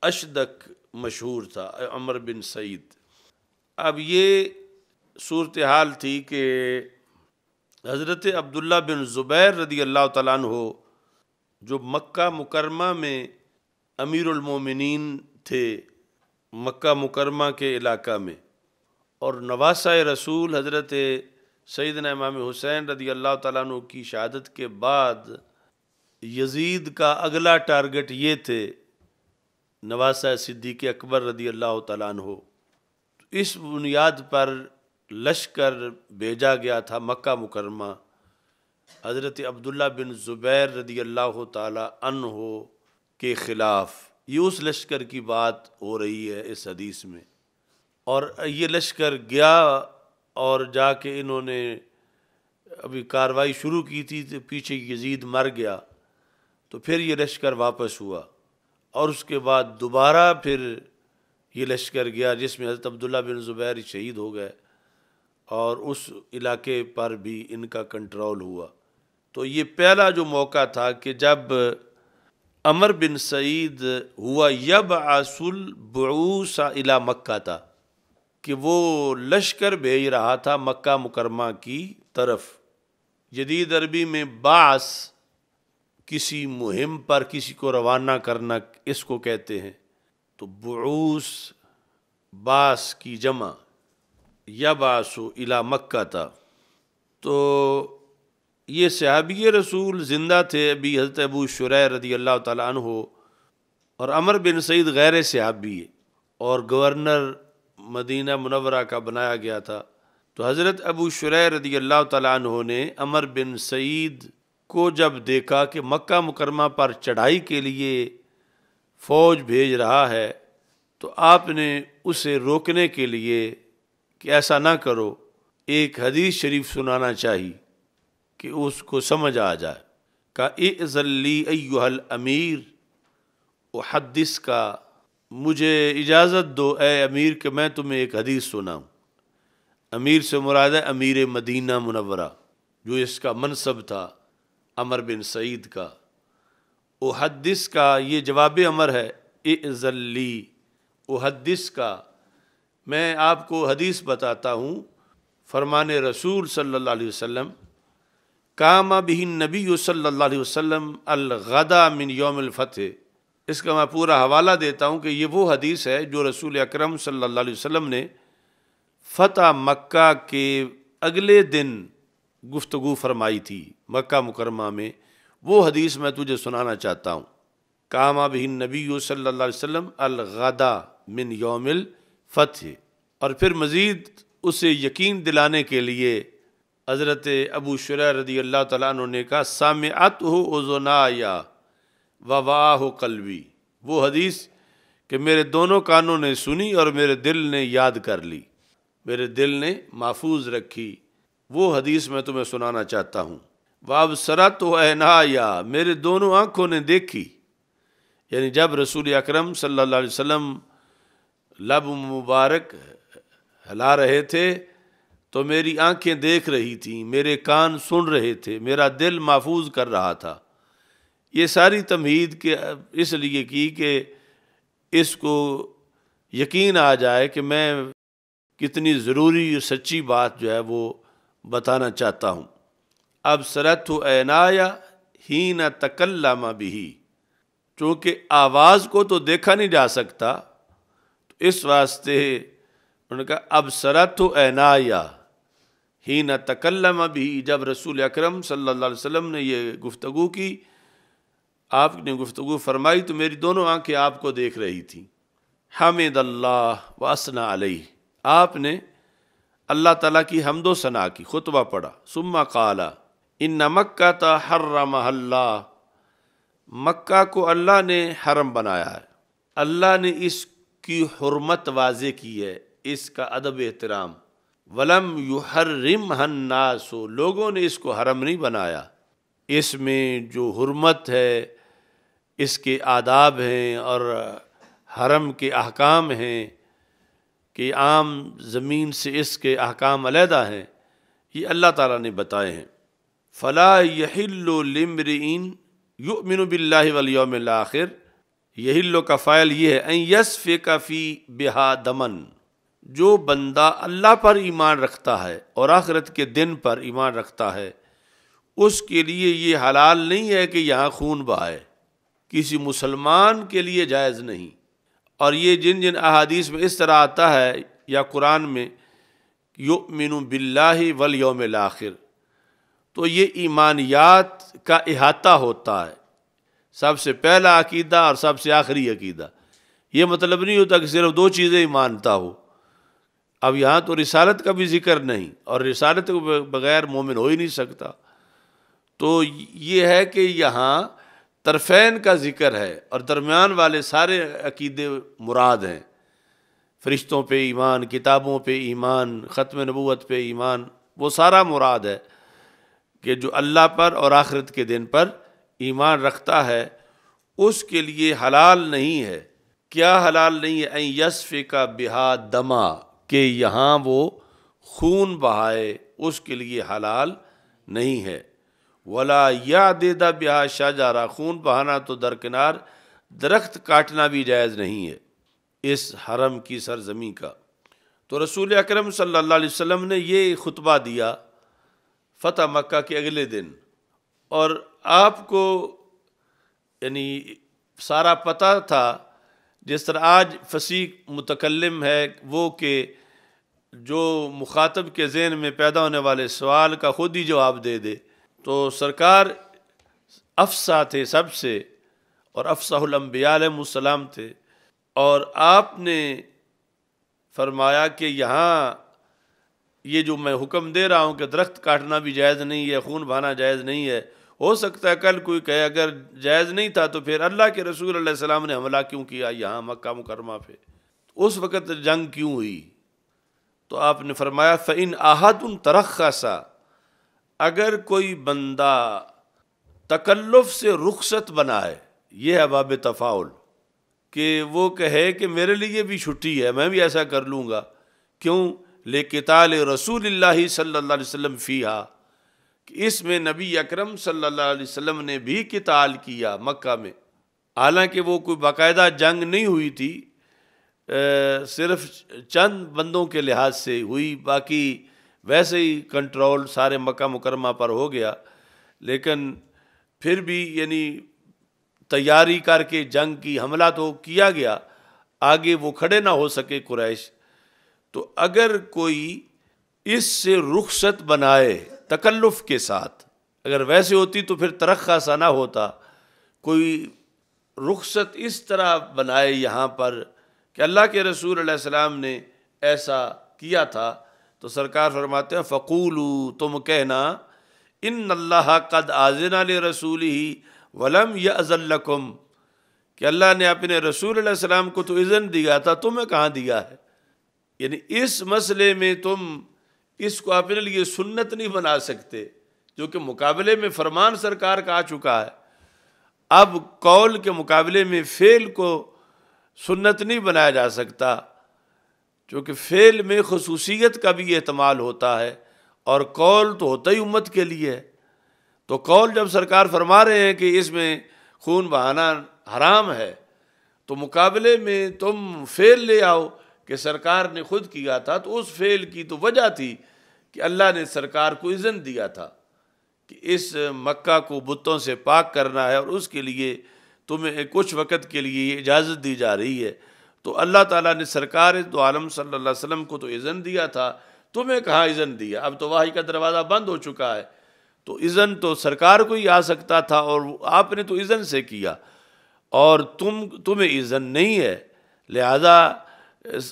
اشدق مشہور تھا، عمر بن سعید۔ اب یہ صورتحال تھی کہ حضرت عبداللہ بن زبیر رضی اللہ تعالیٰ عنہ جو مکہ مکرمہ میں امیر المومنین تھے، مکہ مکرمہ کے علاقہ میں، اور نواسہ رسول حضرت سیدنا امام حسین رضی اللہ تعالیٰ عنہ کی شہادت کے بعد یزید کا اگلا ٹارگٹ یہ تھے نواسہ صدیق اکبر رضی اللہ تعالیٰ عنہ۔ اس بنیاد پر لشکر بھیجا گیا تھا مکہ مکرمہ حضرت عبداللہ بن زبیر رضی اللہ تعالیٰ عنہ کے خلاف۔ یہ اس لشکر کی بات ہو رہی ہے اس حدیث میں، اور یہ لشکر گیا اور جا کے انہوں نے ابھی کاروائی شروع کی تھی تو پیچھے یزید مر گیا، تو پھر یہ لشکر واپس ہوا، اور اس کے بعد دوبارہ پھر یہ لشکر گیا جس میں حضرت عبداللہ بن زبیر شہید ہو گئے، اور اس علاقے پر بھی ان کا کنٹرول ہوا۔ تو یہ پہلا جو موقع تھا کہ جب عمر بن سعید ہوا یبعث البعوث الی مکہ تھا، کہ وہ لشکر بھیج رہا تھا مکہ مکرمہ کی طرف۔ جدید عربی میں بعث کسی مہم پر کسی کو روانہ کرنا اس کو کہتے ہیں، تو بعوث باس کی جمع، یبعث الی مکہ تھا۔ تو یہ صحابی رسول زندہ تھے ابھی حضرت ابو شریح رضی اللہ تعالیٰ عنہ، اور عمر بن سعید غیر صحابی ہے اور گورنر مدینہ منورہ کا بنایا گیا تھا۔ تو حضرت ابو شریح رضی اللہ تعالیٰ عنہ نے عمر بن سعید کو جب دیکھا کہ مکہ مکرمہ پر چڑھائی کے لیے فوج بھیج رہا ہے، تو آپ نے اسے روکنے کے لیے کہ ایسا نہ کرو، ایک حدیث شریف سنانا چاہیے کہ اس کو سمجھ آ جائے۔ کہا اِذن لی ایھا الامیر احدث کا، مجھے اجازت دو اے امیر کہ میں تمہیں ایک حدیث سناؤں۔ امیر سے مراد ہے امیر مدینہ منورہ، جو اس کا منصب تھا عمر بن سعید کا۔ احدث کا یہ جواب امر ہے، اِذن لی احدث کا، میں آپ کو حدیث بتاتا ہوں۔ فرمان رسول صلی اللہ علیہ وسلم، قام بہ النبی صلی اللہ علیہ وسلم الغدا من یوم الفتح۔ اس کا میں پورا حوالہ دیتا ہوں کہ یہ وہ حدیث ہے جو رسول اکرم صلی اللہ علیہ وسلم نے فتح مکہ کے اگلے دن گفتگو فرمائی تھی مکہ مکرمہ میں۔ وہ حدیث میں تجھے سنانا چاہتا ہوں۔ قام بہ النبی صلی اللہ علیہ وسلم الغدا من یوم الفتح۔ اور پھر مزید اسے یقین دلانے کے لیے حضرت ابو شریح رضی اللہ تعالیٰ عنہ نے کہا سمعتہ اذنایا ووعاہ قلبی، وہ حدیث کہ میرے دونوں کانوں نے سنی اور میرے دل نے یاد کر لی، میرے دل نے محفوظ رکھی، وہ حدیث میں تمہیں سنانا چاہتا ہوں۔ وابصرت عینایا، میرے دونوں آنکھوں نے دیکھی، یعنی جب رسول اکرم صلی اللہ علیہ وسلم لب مبارک ہلا رہے تھے تو میری آنکھیں دیکھ رہی تھیں، میرے کان سن رہے تھے، میرا دل محفوظ کر رہا تھا۔ یہ ساری تمہید کے اس لیے کی کہ اس کو یقین آ جائے کہ میں کتنی ضروری اور سچی بات جو ہے وہ بتانا چاہتا ہوں۔ اب سرت عینایا حین تکلم بہ، چونکہ آواز کو تو دیکھا نہیں جا سکتا، تو اس واسطے انہوں نے کہا اب سرت عینایا حین تکلم بہ، جب رسول اکرم صلی اللہ علیہ وسلم نے یہ گفتگو کی، آپ نے گفتگو فرمائی تو میری دونوں آنکھیں آپ کو دیکھ رہی تھیں۔ حمد اللہ واثنى علیہ، آپ نے اللہ تعالیٰ کی حمد و ثنا کی، خطبہ پڑھا۔ ثم قال ان مکہ حرمہ اللہ، مکہ کو اللہ نے حرم بنایا ہے، اللہ نے اس کی حرمت واضح کی ہے، اس کا ادب احترام۔ ولم یحرمہ الناس، لوگوں نے اس کو حرم نہیں بنایا، اس میں جو حرمت ہے اس کے آداب ہیں اور حرم کے احکام ہیں کہ عام زمین سے اس کے احکام علیحدہ ہیں، یہ اللہ تعالیٰ نے بتائے ہیں۔ فلا یحل لامرئ یؤمن باللہ والیوم الآخر، یحل کا فاعل یہ ہے ان یسفک فی بہا دمن، جو بندہ اللہ پر ایمان رکھتا ہے اور آخرت کے دن پر ایمان رکھتا ہے، اس کے لیے یہ حلال نہیں ہے کہ یہاں خون بہائے، کسی مسلمان کے لیے جائز نہیں۔ اور یہ جن جن احادیث میں اس طرح آتا ہے یا قرآن میں یؤمن باللہ والیوم الآخر، تو یہ ایمانیات کا احاطہ ہوتا ہے، سب سے پہلا عقیدہ اور سب سے آخری عقیدہ۔ یہ مطلب نہیں ہوتا کہ صرف دو چیزیں ہی مانتا ہو۔ اب یہاں تو رسالت کا بھی ذکر نہیں، اور رسالت کے بغیر مومن ہو ہی نہیں سکتا، تو یہ ہے کہ یہاں طرفین کا ذکر ہے اور درمیان والے سارے عقیدے مراد ہیں، فرشتوں پہ ایمان، کتابوں پہ ایمان، ختم نبوت پہ ایمان، وہ سارا مراد ہے کہ جو اللہ پر اور آخرت کے دن پر ایمان رکھتا ہے اس کے لیے حلال نہیں ہے۔ کیا حلال نہیں ہے؟ ان یسفک بہا دما، کہ یہاں وہ خون بہائے، اس کے لیے حلال نہیں ہے۔ ولا یعضد بہا شجرہ، خون بہانا تو درکنار، درخت کاٹنا بھی جائز نہیں ہے اس حرم کی سرزمین کا۔ تو رسول اکرم صلی اللہ علیہ وسلم نے یہ خطبہ دیا فتح مکہ کے اگلے دن، اور آپ کو یعنی سارا پتہ تھا، جس طرح آج فصیح متکلم ہے وہ کہ جو مخاطب کے ذہن میں پیدا ہونے والے سوال کا خود ہی جواب دے دے، تو سرکار افصح تھے سب سے، اور افصح الانبیاء علیہ السلام تھے، اور آپ نے فرمایا کہ یہاں یہ جو میں حکم دے رہا ہوں کہ درخت کاٹنا بھی جائز نہیں ہے، خون بہانا جائز نہیں ہے، ہو سکتا ہے کل کوئی کہے اگر جائز نہیں تھا تو پھر اللہ کے رسول علیہ السلام نے حملہ کیوں کیا یہاں مکہ مکرمہ پہ، اس وقت جنگ کیوں ہوئی؟ تو آپ نے فرمایا فَإِنْ أَحَدٌ تَرَخَّصَ، اگر کوئی بندہ تکلف سے رخصت بنائے، یہ ہے باب تفاعل، کہ وہ کہے کہ میرے لیے بھی چھٹی ہے، میں بھی ایسا کر لوں گا، کیوں؟ لِقِتَالِ رسول اللہ صلی اللہ علیہ وسلم فیہا، کہ اس میں نبی اکرم صلی اللہ علیہ وسلم نے بھی قتال کیا مکہ میں، حالانکہ وہ کوئی باقاعدہ جنگ نہیں ہوئی تھی، صرف چند بندوں کے لحاظ سے ہوئی، باقی ویسے ہی کنٹرول سارے مکہ مکرمہ پر ہو گیا، لیکن پھر بھی یعنی تیاری کر کے جنگ کی، حملہ تو کیا گیا، آگے وہ کھڑے نہ ہو سکے قریش۔ تو اگر کوئی اس سے رخصت بنائے تکلف کے ساتھ، اگر ویسے ہوتی تو پھر ترخہ سا نہ ہوتا، کوئی رخصت اس طرح بنائے یہاں پر کہ اللہ کے رسول علیہ السلام نے ایسا کیا تھا، تو سرکار فرماتے ہیں فَقُولُوا، تم کہنا ان اللہ قد آذن لرسولہ ولم یأذن لکم، کہ اللہ نے اپنے رسول علیہ السلام کو تو اذن دیا تھا، تمہیں کہاں دیا ہے؟ یعنی اس مسئلے میں تم اس کو اپنے لیے سنت نہیں بنا سکتے، جو کہ مقابلے میں فرمان سرکار کا آ چکا ہے، اب قول کے مقابلے میں فعل کو سنت نہیں بنایا جا سکتا، چونکہ فعل میں خصوصیت کا بھی احتمال ہوتا ہے، اور قول تو ہوتا ہی امت کے لیے ہے۔ تو قول جب سرکار فرما رہے ہیں کہ اس میں خون بہانا حرام ہے، تو مقابلے میں تم فعل لے آؤ کہ سرکار نے خود کیا تھا، تو اس فعل کی تو وجہ تھی کہ اللہ نے سرکار کو اذن دیا تھا کہ اس مکہ کو بتوں سے پاک کرنا ہے، اور اس کے لیے تمہیں کچھ وقت کے لیے اجازت دی جا رہی ہے۔ تو اللہ تعالیٰ نے سرکار دو عالم صلی اللہ علیہ وسلم کو تو اذن دیا تھا، تمہیں کہاں اذن دیا؟ اب تو وحی کا دروازہ بند ہو چکا ہے، تو اذن تو سرکار کو ہی آ سکتا تھا، اور آپ نے تو اذن سے کیا، اور تمہیں اذن نہیں ہے، لہذا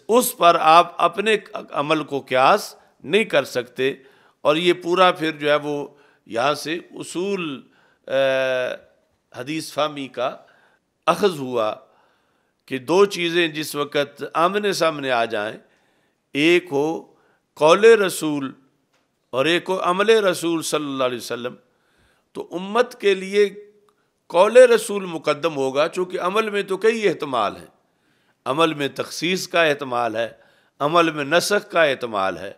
اس پر آپ اپنے عمل کو قیاس نہیں کر سکتے۔ اور یہ پورا پھر جو ہے وہ یہاں سے اصول حدیث فہمی کا اخذ ہوا کہ دو چیزیں جس وقت آمنے سامنے آ جائیں، ایک ہو قول رسول اور ایک ہو عمل رسول صلی اللہ علیہ وسلم، تو امت کے لیے قول رسول مقدم ہوگا، چونکہ عمل میں تو کئی احتمال ہیں، عمل میں تخصیص کا احتمال ہے، عمل میں نسخ کا احتمال ہے،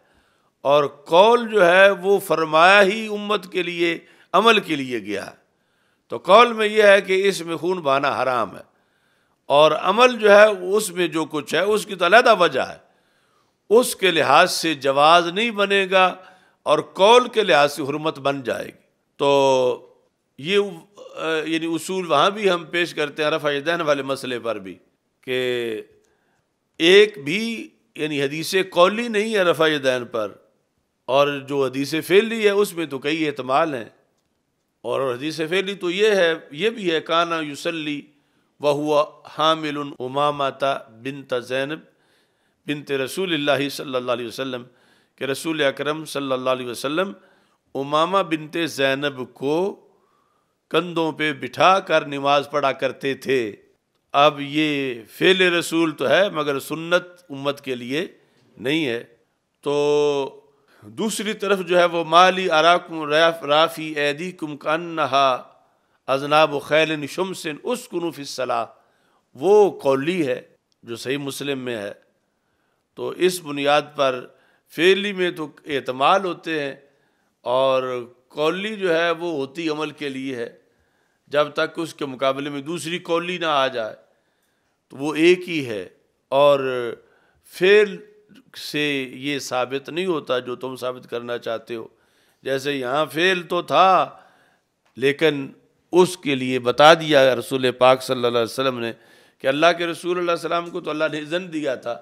اور قول جو ہے وہ فرمایا ہی امت کے لیے عمل کے لیے گیا ہے۔ تو قول میں یہ ہے کہ اس میں خون بہانا حرام ہے، اور عمل جو ہے اس میں جو کچھ ہے اس کی تو علیحدہ وجہ ہے، اس کے لحاظ سے جواز نہیں بنے گا، اور قول کے لحاظ سے حرمت بن جائے گی۔ تو یہ یعنی اصول وہاں بھی ہم پیش کرتے ہیں رفع یدین والے مسئلے پر بھی، کہ ایک بھی یعنی حدیث قولی نہیں ہے رفع یدین پر، اور جو حدیث فعلی ہے اس میں تو کئی احتمال ہیں، اور حدیث فعلی تو یہ بھی ہے کانا یصلی وہو حامل امامۃ بنت زینب بنت رسول اللہ صلی اللہ علیہ وسلم، کہ رسول اکرم صلی اللہ علیہ وسلم امامہ بنت زینب کو کندھوں پہ بٹھا کر نماز پڑھا کرتے تھے۔ اب یہ فعل رسول تو ہے مگر سنت امت کے لیے نہیں ہے۔ تو دوسری طرف جو ہے وہ مالی اراکم رافی ایدیکم کانہا اذناب خیل شمس اسکنوا فی الصلاۃ، وہ قولی ہے جو صحیح مسلم میں ہے۔ تو اس بنیاد پر فعلی میں تو احتمال ہوتے ہیں، اور قولی جو ہے وہ ہوتی عمل کے لیے ہے، جب تک اس کے مقابلے میں دوسری قولی نہ آ جائے تو وہ ایک ہی ہے، اور فعل سے یہ ثابت نہیں ہوتا جو تم ثابت کرنا چاہتے ہو۔ جیسے یہاں فعل تو تھا لیکن اس کے لیے بتا دیا رسول پاک صلی اللہ علیہ وسلم نے کہ اللہ کے رسول اللہ علیہ وسلم کو تو اللہ نے اذن دیا تھا،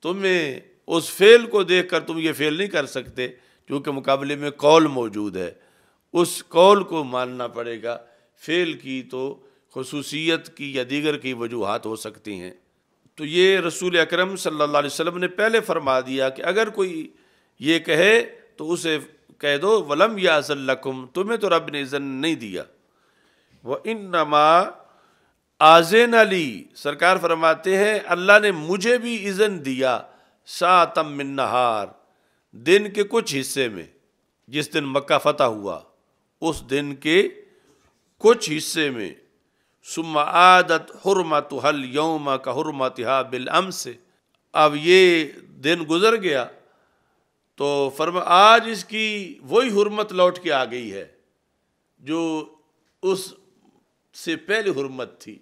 تمہیں اس فعل کو دیکھ کر تم یہ فعل نہیں کر سکتے کیونکہ مقابلے میں قول موجود ہے، اس قول کو ماننا پڑے گا، فعل کی تو خصوصیت کی یا دیگر کی وجوہات ہو سکتی ہیں۔ تو یہ رسول اکرم صلی اللہ علیہ وسلم نے پہلے فرما دیا کہ اگر کوئی یہ کہے تو اسے کہہ دو وَلَمْ يَأْذَن لَكُمْ، تمہیں تو رب نے اذن نہیں دیا۔ وَإِنَّمَا آذَنَ لِي، سرکار فرماتے ہیں اللہ نے مجھے بھی اذن دیا ساعتم من نہار، دن کے کچھ حصے میں، جس دن مکہ فتح ہوا اس دن کے کچھ حصے میں، ثم عادت حرمتها اليوم كحرمتها بالامس، اب یہ دن گزر گیا تو آج اس کی وہی حرمت لوٹ کے آ گئی ہے جو اس سے پہلے حرمت تھی،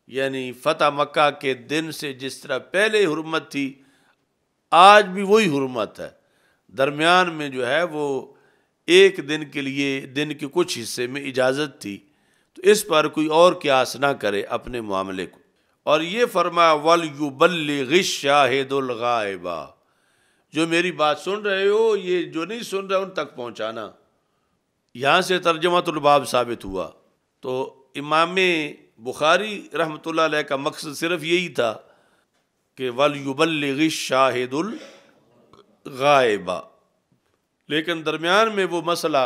یعنی فتح مکہ کے دن سے جس طرح پہلے حرمت تھی آج بھی وہی حرمت ہے، درمیان میں جو ہے وہ ایک دن کے لیے دن کے کچھ حصے میں اجازت تھی، تو اس پر کوئی اور قیاس نہ کرے اپنے معاملے کو۔ اور یہ فرمایا وَلْيُبَلِّغِ الشَّاهِدُ الْغَائِبَ، جو میری بات سن رہے ہو یہ جو نہیں سن رہے ان تک پہنچانا، یہاں سے ترجمۃ الباب ثابت ہوا۔ تو امام بخاری رحمۃ اللہ علیہ کا مقصد صرف یہی تھا کہ وَلْيُبَلِّغِ الشَّاهِدُ الْغَائِبَ، لیکن درمیان میں وہ مسئلہ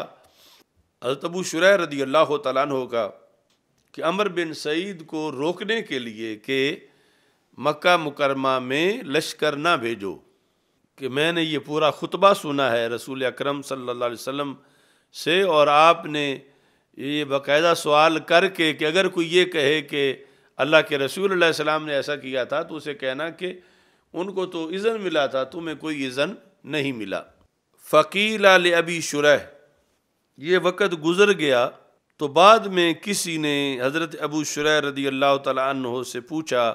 حضرت ابو شریح رضی اللہ تعالیٰ عنہ کا کہ عمر بن سعید کو روکنے کے لیے کہ مکہ مکرمہ میں لشکر نہ بھیجو، کہ میں نے یہ پورا خطبہ سنا ہے رسول اکرم صلی اللہ علیہ وسلم سے، اور آپ نے یہ باقاعدہ سوال کر کے کہ اگر کوئی یہ کہے کہ اللہ کے رسول علیہ السلام نے ایسا کیا تھا تو اسے کہنا کہ ان کو تو اذن ملا تھا، تمہیں کوئی اذن نہیں ملا۔ فقیل لأبی شریح، یہ وقت گزر گیا تو بعد میں کسی نے حضرت ابو شریح رضی اللہ تعالیٰ عنہ سے پوچھا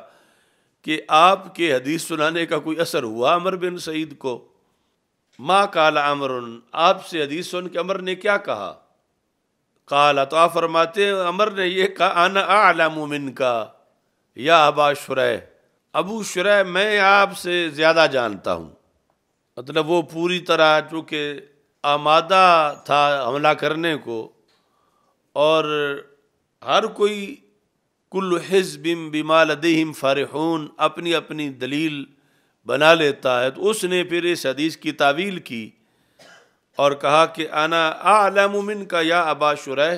کہ آپ کے حدیث سنانے کا کوئی اثر ہوا عمر بن سعید کو؟ ما قال عمر، آپ سے حدیث سن کے عمر نے کیا کہا؟ قال، تو آپ فرماتے ہیں عمر نے یہ کہا انا اعلم منک یا ابا شریح، ابو شریح میں آپ سے زیادہ جانتا ہوں، مطلب وہ پوری طرح چونکہ آمادہ تھا حملہ کرنے کو، اور ہر کوئی کل حزب بما لدیہم فرحون اپنی اپنی دلیل بنا لیتا ہے، تو اس نے پھر اس حدیث کی تعویل کی اور کہا کہ انا اعلم منک یا ابا شریح،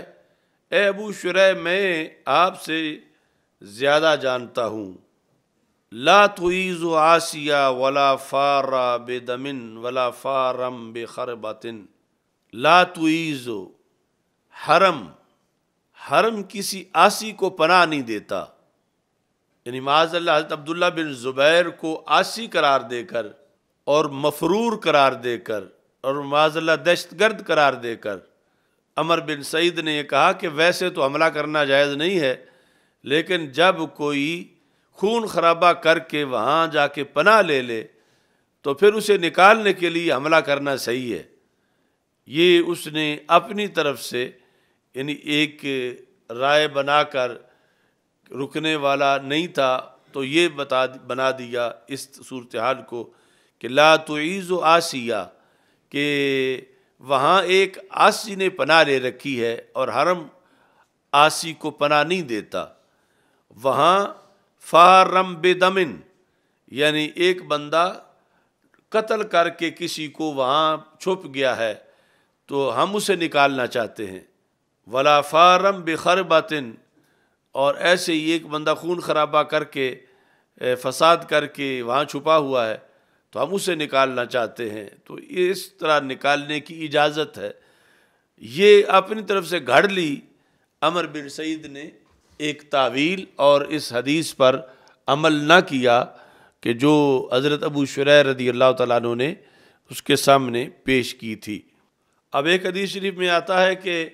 اے ابو شریح میں آپ سے زیادہ جانتا ہوں۔ لا تعیز عاسیہ ولا فار بدم ولا فارم بخربۃ، لا تعیز، حرم کسی عاصی کو پناہ نہیں دیتا، یعنی معاذ اللہ حضرت عبداللہ بن زبیر کو عاصی قرار دے کر اور مفرور قرار دے کر اور معاذ اللہ دہشت گرد قرار دے کر عمر بن سعید نے یہ کہا کہ ویسے تو حملہ کرنا جائز نہیں ہے، لیکن جب کوئی خون خرابہ کر کے وہاں جا کے پناہ لے لے تو پھر اسے نکالنے کے لیے حملہ کرنا صحیح ہے۔ یہ اس نے اپنی طرف سے یعنی ایک رائے بنا کر رکنے والا نہیں تھا، تو یہ بنا دیا اس صورتحال کو کہ لا تعیز عاسیہ، کہ وہاں ایک عاصی نے پناہ لے رکھی ہے اور حرم عاصی کو پناہ نہیں دیتا۔ وہاں فارم بدمن، یعنی ایک بندہ قتل کر کے کسی کو وہاں چھپ گیا ہے تو ہم اسے نکالنا چاہتے ہیں، ولا فارم بخربۃ، اور ایسے ہی ایک بندہ خون خرابہ کر کے فساد کر کے وہاں چھپا ہوا ہے تو ہم اسے نکالنا چاہتے ہیں، تو اس طرح نکالنے کی اجازت ہے۔ یہ اپنی طرف سے گھڑ لی عمر بن سعید نے ایک تعویل، اور اس حدیث پر عمل نہ کیا کہ جو حضرت ابو شریح رضی اللہ تعالیٰ عنہ نے اس کے سامنے پیش کی تھی۔ اب ایک حدیث شریف میں آتا ہے کہ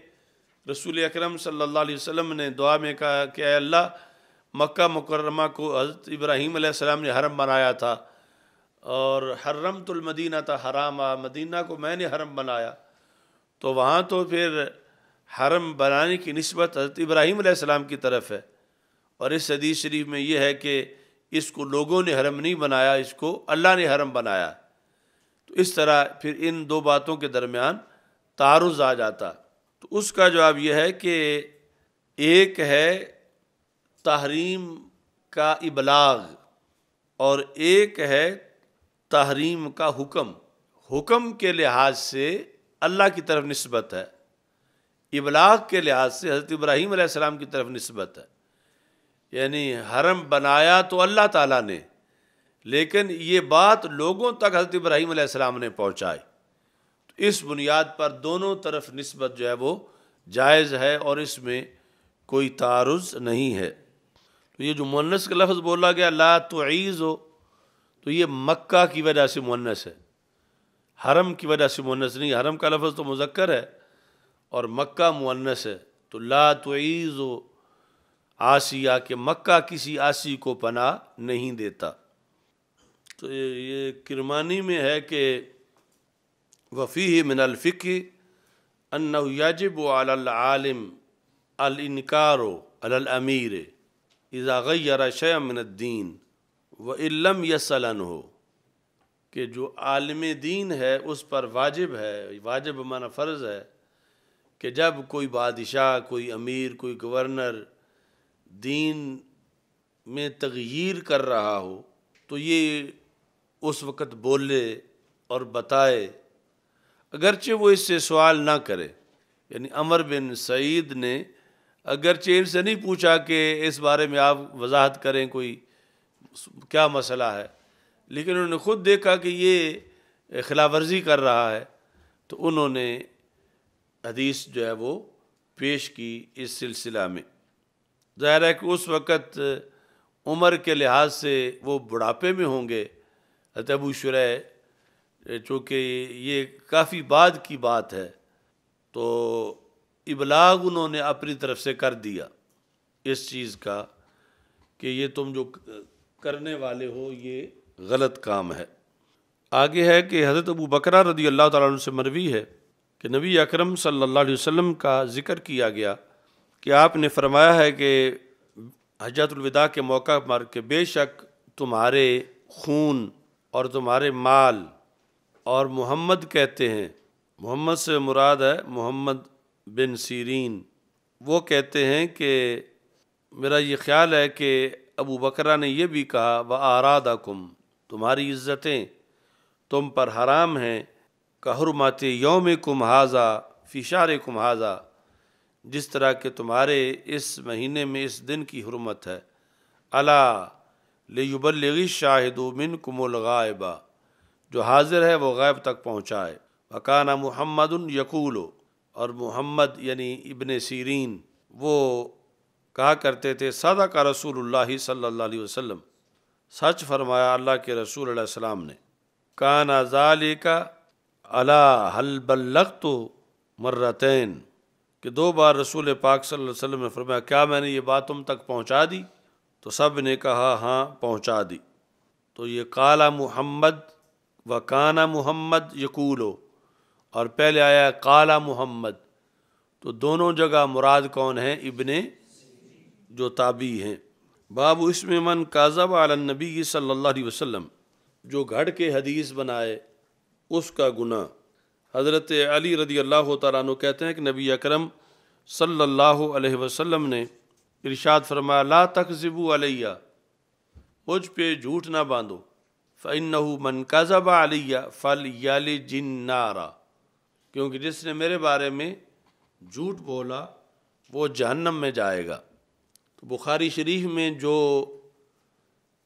رسول اکرم صلی اللہ علیہ وسلم نے دعا میں کہا کہ اے اللہ، مکہ مکرمہ کو حضرت ابراہیم علیہ السلام نے حرم بنایا تھا، اور حرمت المدینہ تھا حراما، مدینہ کو میں نے حرم بنایا، تو وہاں تو پھر حرم بنانے کی نسبت حضرت ابراہیم علیہ السلام کی طرف ہے، اور اس حدیث شریف میں یہ ہے کہ اس کو لوگوں نے حرم نہیں بنایا، اس کو اللہ نے حرم بنایا، تو اس طرح پھر ان دو باتوں کے درمیان تعارض آ جاتا۔ تو اس کا جواب یہ ہے کہ ایک ہے تحریم کا ابلاغ اور ایک ہے تحریم کا حکم۔ حکم کے لحاظ سے اللہ کی طرف نسبت ہے، ابلاغ کے لحاظ سے حضرت ابراہیم علیہ السلام کی طرف نسبت ہے، یعنی حرم بنایا تو اللہ تعالیٰ نے، لیکن یہ بات لوگوں تک حضرت ابراہیم علیہ السلام نے پہنچائی، تو اس بنیاد پر دونوں طرف نسبت جو ہے وہ جائز ہے اور اس میں کوئی تعارض نہیں ہے۔ تو یہ جو مؤنث کا لفظ بولا گیا لا تعیزو، تو یہ مکہ کی وجہ سے مؤنث ہے، حرم کی وجہ سے مؤنث نہیں۔ حرم کا لفظ تو مذکر ہے اور مکہ مؤنث ہے، تو لا تعیزو آسیہ کہ مکہ کسی آسی کو پناہ نہیں دیتا۔ تو یہ کرمانی میں ہے کہ وفیہ من الفقہ انہ یجب علی العالم الانکار علی الامیر اذا غیر شیئا من الدین وان لم یسأل عنہ، کہ جو عالم دین ہے اس پر واجب ہے، واجب بمعنی فرض ہے، کہ جب کوئی بادشاہ، کوئی امیر، کوئی گورنر دین میں تغییر کر رہا ہو تو یہ اس وقت بولے اور بتائے، اگرچہ وہ اس سے سوال نہ کرے۔ یعنی عمر بن سعید نے اگرچہ ان سے نہیں پوچھا کہ اس بارے میں آپ وضاحت کریں کوئی کیا مسئلہ ہے، لیکن انہوں نے خود دیکھا کہ یہ خلاف ورزی کر رہا ہے، تو انہوں نے حدیث جو ہے وہ پیش کی اس سلسلہ میں۔ ظاہر ہے کہ اس وقت عمر کے لحاظ سے وہ بڑھاپے میں ہوں گے حضرت ابو شریح، چونکہ یہ کافی بعد کی بات ہے، تو ابلاغ انہوں نے اپنی طرف سے کر دیا اس چیز کا کہ یہ تم جو کرنے والے ہو یہ غلط کام ہے۔ آگے ہے کہ حضرت ابو بکرہ رضی اللہ تعالیٰ عنہ سے مروی ہے کہ نبی اکرم صلی اللہ علیہ وسلم کا ذکر کیا گیا کہ آپ نے فرمایا ہے کہ حجۃ الوداع کے موقع پر کہ بے شک تمہارے خون اور تمہارے مال، اور محمد کہتے ہیں، محمد سے مراد ہے محمد بن سیرین، وہ کہتے ہیں کہ میرا یہ خیال ہے کہ ابو بکرہ نے یہ بھی کہا وَآرَادَكُمْ، تمہاری عزتیں تم پر حرام ہیں، کحرمات یومکم ھذا فی شہرکم ھذا، جس طرح کہ تمہارے اس مہینے میں اس دن کی حرمت ہے، الا لیبلغ الشاہد منکم الغائب، جو حاضر ہے وہ غائب تک پہنچائے، وکان محمد یقول، اور محمد یعنی ابن سیرین وہ کہا کرتے تھے صدق رسول اللہ صلی اللہ علیہ وسلم، سچ فرمایا اللہ کے رسول علیہ السلام نے، کان ذالک الا هل بلغت مرتين، کہ دو بار رسول پاک صلی اللہ علیہ وسلم نے فرمایا کیا میں نے یہ بات تم تک پہنچا دی؟ تو سب نے کہا ہاں پہنچا دی۔ تو یہ قال محمد و کان محمد یقولو، اور پہلے آیا قال محمد، تو دونوں جگہ مراد کون ہیں؟ ابن جو تابعی ہیں۔ باب اسم من کاذب علی النبی صلی اللہ علیہ وسلم، جو گھڑ کے حدیث بنائے اس کا گناہ۔ حضرت علی رضی اللہ تعالیٰ عنہ کہتے ہیں کہ نبی اکرم صلی اللہ علیہ وسلم نے ارشاد فرمایا لا تکذبوا علیہ، مجھ پہ جھوٹ نہ باندھو، فإنہ من کذب علیہ فلیلج النار، کیونکہ جس نے میرے بارے میں جھوٹ بولا وہ جہنم میں جائے گا۔ تو بخاری شریف میں جو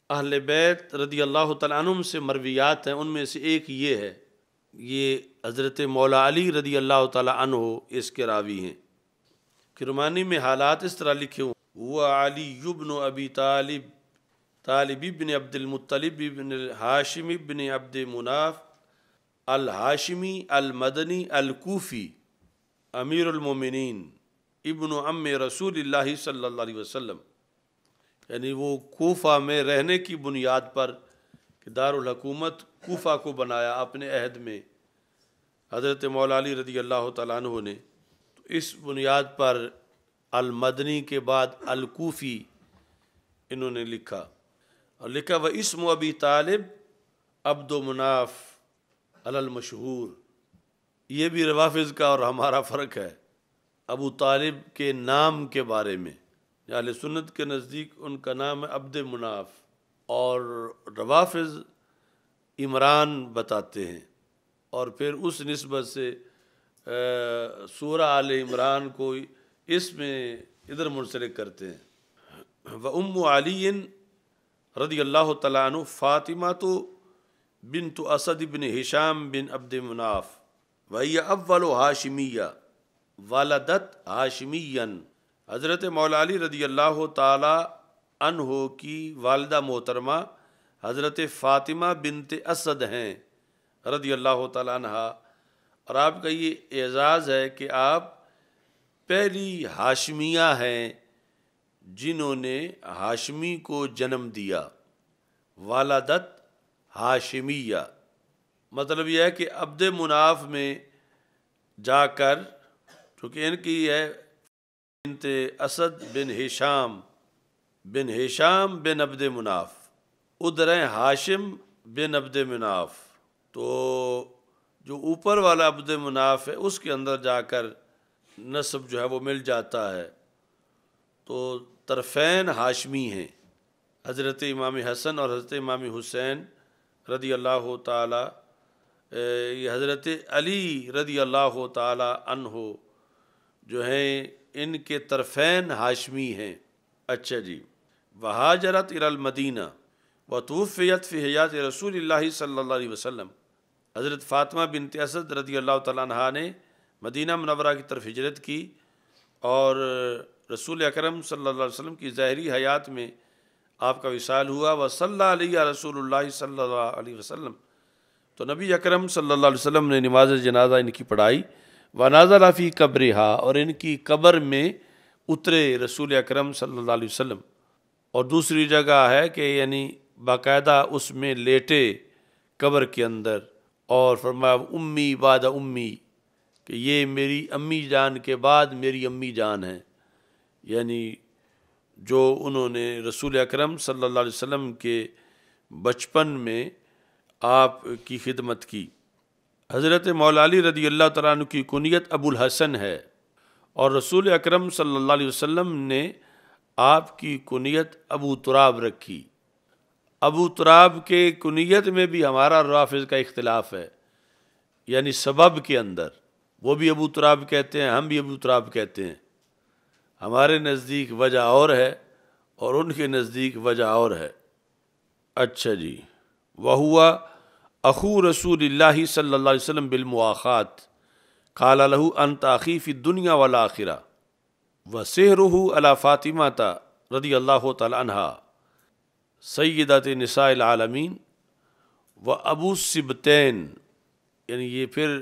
اہل بیت رضی اللہ تعالیٰ عنہم سے مرویات ہیں ان میں سے ایک یہ ہے، یہ حضرت مولا علی رضی اللہ تعالیٰ عنہ اس کے راوی ہیں۔ کرمانی میں حالات اس طرح لکھے ہوں، وہ علی ابن ابی طالب، طالب ابن عبد المطلب ابن الہاشم ابن عبد مناف الہاشمی المدنی الکوفی امیر المومنین ابن عم رسول اللہ صلی اللہ علیہ وسلم، یعنی وہ کوفہ میں رہنے کی بنیاد پر کہ دارالحکومت کوفہ کو بنایا اپنے عہد میں حضرت مولا علی رضی اللہ تعالیٰ عنہ نے، تو اس بنیاد پر المدنی کے بعد الکوفی انہوں نے لکھا، اور لکھا وہ اسم ابی طالب عبد مناف علی المشہور۔ یہ بھی روافظ کا اور ہمارا فرق ہے، ابو طالب کے نام کے بارے میں، اہل سنت کے نزدیک ان کا نام ہے عبد مناف، اور روافض عمران بتاتے ہیں، اور پھر اس نسبت سے سورہ آل عمران کو اس میں ادھر منسلک کرتے ہیں۔ وَأُمُّ عَلِيٍّ رضی اللہ تعالیٰ عنہ فاطمہ بنت اسد بن ہشام بن عبد مناف وَهِيَ اول ہاشمیہ والدت ہاشمیا۔ حضرت مولا علی رضی اللہ تعالیٰ عنہ کی والدہ محترمہ حضرت فاطمہ بنت اسد ہیں رضی اللہ تعالیٰ عنہ، اور آپ کا یہ اعزاز ہے کہ آپ پہلی ہاشمیہ ہیں جنہوں نے ہاشمی کو جنم دیا۔ والدت ہاشمیہ مطلب یہ ہے کہ عبد مناف میں جا کر، چونکہ ان کی ہے بنت اسد بن ہشام بن عبد مناف، ادھر ہیں ہاشم بن عبد مناف، تو جو اوپر والا عبد مناف ہے اس کے اندر جا کر نسب جو ہے وہ مل جاتا ہے، تو طرفین ہاشمی ہیں، حضرت امام حسن اور حضرت امام حسین رضی اللہ تعالی، یہ حضرت علی رضی اللہ تعالی عنہ جو ہیں ان کے طرفین ہاشمی ہیں۔ اچھا جی، وہاجرت الی المدینہ وتوفیت فی حیات رسول اللہ صلی اللہ علیہ وسلم۔ حضرت فاطمہ بنت اسد رضی اللہ تعالیٰ عنہ نے مدینہ منورہ کی طرف ہجرت کی، اور رسول اکرم صلی اللہ علیہ وسلم کی ظاہری حیات میں آپ کا وصال ہوا۔ وصلی علیہ رسول اللہ صلی اللہ علیہ وسلم، تو نبی اکرم صلی اللہ علیہ وسلم نے نماز جنازہ ان کی پڑھائی۔ ونازل فی قبرہا، اور ان کی قبر میں اترے رسول اکرم صلی اللہ علیہ وسلم، اور دوسری جگہ ہے کہ یعنی باقاعدہ اس میں لیٹے قبر کے اندر، اور فرمایا امی بعد امی، کہ یہ میری امی جان کے بعد میری امی جان ہیں، یعنی جو انہوں نے رسول اکرم صلی اللہ علیہ وسلم کے بچپن میں آپ کی خدمت کی۔ حضرت مولا علی رضی اللہ تعالیٰ عنہ کی کنیت ابو الحسن ہے، اور رسول اکرم صلی اللہ علیہ وسلم نے آپ کی کنیت ابو تراب رکھی۔ ابو تراب کے کنیت میں بھی ہمارا رافض کا اختلاف ہے، یعنی سبب کے اندر، وہ بھی ابو تراب کہتے ہیں، ہم بھی ابو تراب کہتے ہیں، ہمارے نزدیک وجہ اور ہے اور ان کے نزدیک وجہ اور ہے۔ اچھا جی، وَهُوَ اخو رسول اللہ صلی اللہ علیہ وسلم بالمواخات قال له انت اخی فی الدنیا والآخرہ وسحرہ علی فاطمہ رضی اللہ تعالی عنہ سیدۃ نساء العالمین و ابو السبتین، یعنی یہ پھر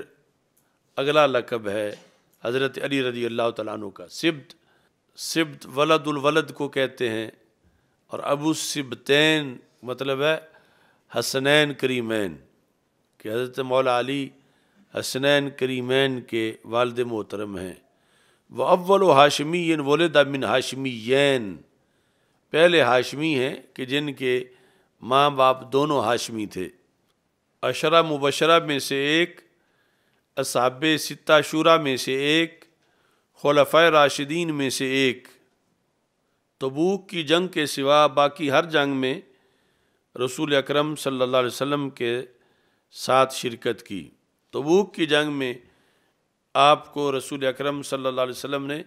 اگلا لقب ہے حضرت علی رضی اللہ تعالیٰ عنہ کا۔ سبت ولد الولد کو کہتے ہیں، اور ابو السبتین مطلب ہے حسنین کریمین، کہ حضرت مولا علی حسنین کریمین کے والد محترم ہیں۔ وَأَوَّلُ ہاشمی وُلِدَ مِنْ ہاشمیین، پہلے ہاشمی ہیں کہ جن کے ماں باپ دونوں ہاشمی تھے۔ عشرہ مبشرہ میں سے ایک، اصحاب ستہ شورا میں سے ایک، خلفائے راشدین میں سے ایک۔ تبوک کی جنگ کے سوا باقی ہر جنگ میں رسول اکرم صلی اللہ علیہ وسلم کے ساتھ شرکت کی۔ تبوک کی جنگ میں آپ کو رسول اکرم صلی اللہ علیہ وسلم نے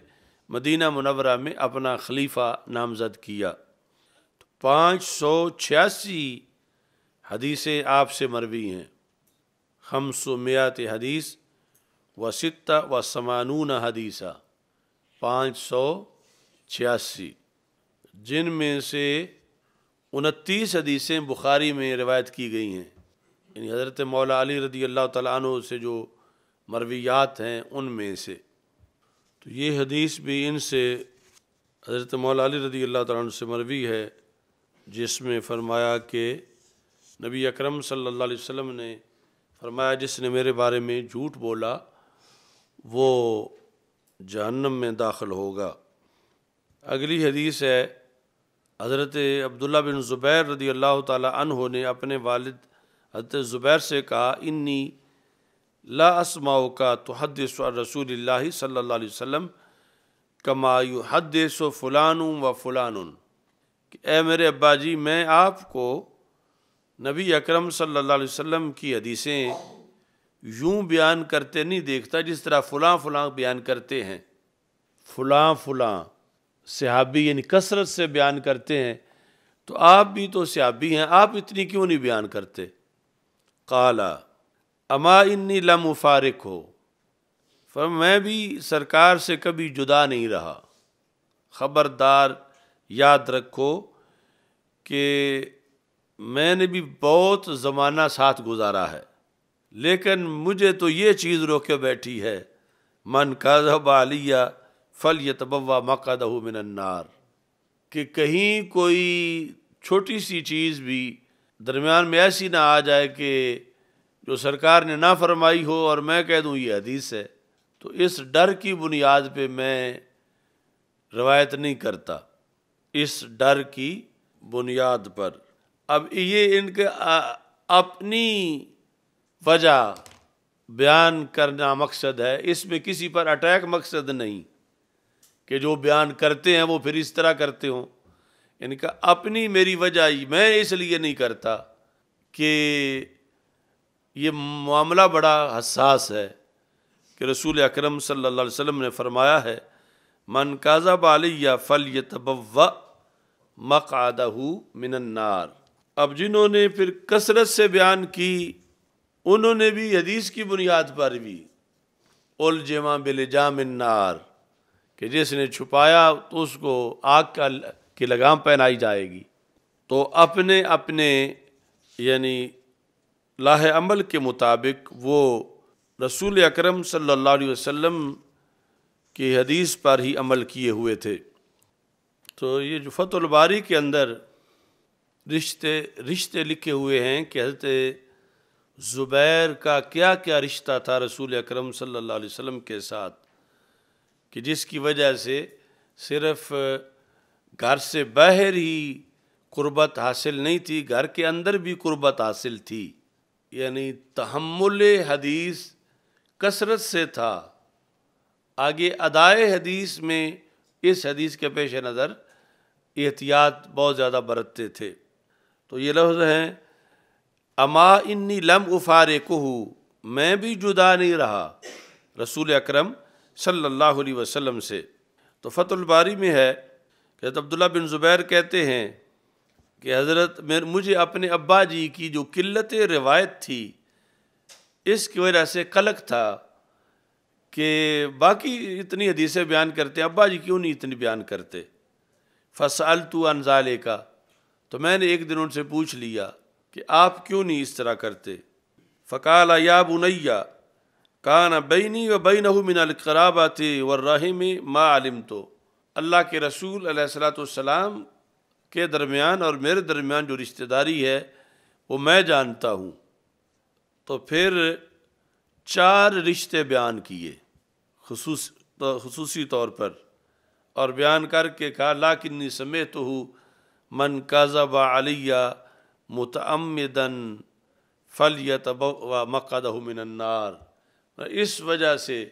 مدینہ منورہ میں اپنا خلیفہ نامزد کیا۔ 586 حدیثیں آپ سے مروی ہیں، 500 حدیث و 86 حدیثہ، 586، جن میں سے 29 حدیثیں بخاری میں روایت کی گئی ہیں، یعنی حضرت مولا علی رضی اللہ تعالیٰ عنہ سے جو مرویات ہیں ان میں سے۔ تو یہ حدیث بھی ان سے حضرت مولا علی رضی اللہ تعالیٰ عنہ سے مروی ہے، جس میں فرمایا کہ نبی اکرم صلی اللہ علیہ وسلم نے فرمایا جس نے میرے بارے میں جھوٹ بولا وہ جہنم میں داخل ہوگا۔ اگلی حدیث ہے حضرت عبداللہ بن زبیر رضی اللہ تعالیٰ عنہ نے اپنے والد حضرت زبیر سے کہا انی لا اسمعک تحدث عن رسول اللہ صلی اللہ علیہ وسلم کما یحدث فلان و فلان، کہ اے میرے ابا جی میں آپ کو نبی اکرم صلی اللہ علیہ وسلم کی حدیثیں یوں بیان کرتے نہیں دیکھتا جس طرح فلاں فلاں بیان کرتے ہیں، فلاں فلاں صحابی یعنی کثرت سے بیان کرتے ہیں، تو آپ بھی تو صحابی ہیں، آپ اتنی کیوں نہیں بیان کرتے؟ قال اما انی لم افارق ہو، میں بھی سرکار سے کبھی جدا نہیں رہا، خبردار یاد رکھو کہ میں نے بھی بہت زمانہ ساتھ گزارا ہے، لیکن مجھے تو یہ چیز روکے بیٹھی ہے، من کذب علی فلیتبوأ مقعدہ من النار، کہ کہیں کوئی چھوٹی سی چیز بھی درمیان میں ایسی نہ آ جائے کہ جو سرکار نے نہ فرمائی ہو اور میں کہہ دوں یہ حدیث ہے، تو اس ڈر کی بنیاد پہ میں روایت نہیں کرتا، اس ڈر کی بنیاد پر۔ اب یہ ان کے اپنی وجہ بیان کرنا مقصد ہے، اس میں کسی پر اٹیک مقصد نہیں کہ جو بیان کرتے ہیں وہ پھر اس طرح کرتے ہوں، ان کا اپنی میری وجہ میں اس لیے نہیں کرتا کہ یہ معاملہ بڑا حساس ہے کہ رسول اکرم صلی اللہ علیہ وسلم نے فرمایا ہے من کذب علی فلیتبوأ مقعدہ من النار۔ اب جنہوں نے پھر کثرت سے بیان کی انہوں نے بھی حدیث کی بنیاد پر بھی الجما بلجام النار، کہ جس نے چھپایا تو اس کو آگ کی لگام پہنائی جائے گی۔ تو اپنے اپنے یعنی لاہ عمل کے مطابق وہ رسول اکرم صلی اللہ علیہ وسلم کی حدیث پر ہی عمل کیے ہوئے تھے۔ تو یہ جو فتح الباری کے اندر رشتے لکھے ہوئے ہیں کہ حضرت زبیر کا کیا کیا رشتہ تھا رسول اکرم صلی اللہ علیہ وسلم کے ساتھ، کہ جس کی وجہ سے صرف گھر سے باہر ہی قربت حاصل نہیں تھی، گھر کے اندر بھی قربت حاصل تھی، یعنی تحمل حدیث کثرت سے تھا۔ آگے ادائے حدیث میں اس حدیث کے پیش نظر احتیاط بہت زیادہ برتتے تھے۔ تو یہ لفظ ہیں اما انی لم افارقہ، میں بھی جدا نہیں رہا رسول اکرم صلی اللہ علیہ وسلم سے۔ تو فتح الباری میں ہے کہ حضرت عبداللہ بن زبیر کہتے ہیں کہ حضرت مجھے اپنے ابا جی کی جو قلت روایت تھی اس کی وجہ سے قلق تھا کہ باقی اتنی حدیثیں بیان کرتے ہیں، ابا جی کیوں نہیں اتنی بیان کرتے؟ فسألت عن ذلک، تو میں نے ایک دن ان سے پوچھ لیا کہ آپ کیوں نہیں اس طرح کرتے؟ فقال یا بنی کان بینی و بینہ من القرابۃ والرحم ما علمت، اللہ کے رسول علیہ الصلوۃ والسلام کے درمیان اور میرے درمیان جو رشتہ داری ہے وہ میں جانتا ہوں۔ تو پھر 4 رشتے بیان کیے خصوصی طور پر، اور بیان کر کے کہا لاکنی سمیتہ من کذب علی متعمدا فلیتبوأ مقعدہ من النار، اس وجہ سے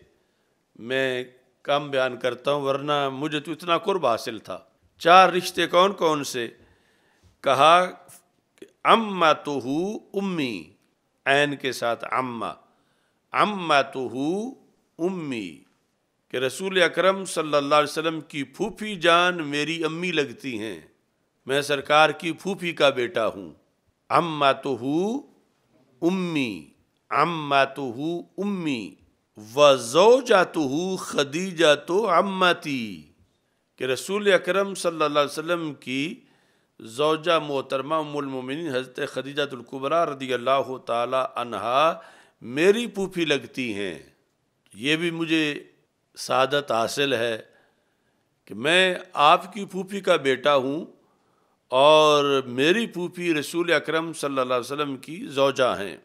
میں کم بیان کرتا ہوں، ورنہ مجھے تو اتنا قرب حاصل تھا۔ 4 رشتے کون کون سے؟ کہا کہ عمتہ امی، عین کے ساتھ عمتہ امی، کہ رسول اکرم صلی اللہ علیہ وسلم کی پھوپھی جان میری امی لگتی ہیں، میں سرکار کی پھوپھی کا بیٹا ہوں۔ عمتہ امی، عمتہ امی، وزوجتہ خدیجۃ عمتی، کہ رسول اکرم صلی اللہ علیہ وسلم کی زوجہ محترمہ ام المومنین حضرت خدیجہ الکبریٰ رضی اللہ تعالی عنہا میری پھوپھی لگتی ہیں۔ یہ بھی مجھے سعادت حاصل ہے کہ میں آپ کی پھوپھی کا بیٹا ہوں اور میری پھوپھی رسول اکرم صلی اللہ علیہ وسلم کی زوجہ ہیں۔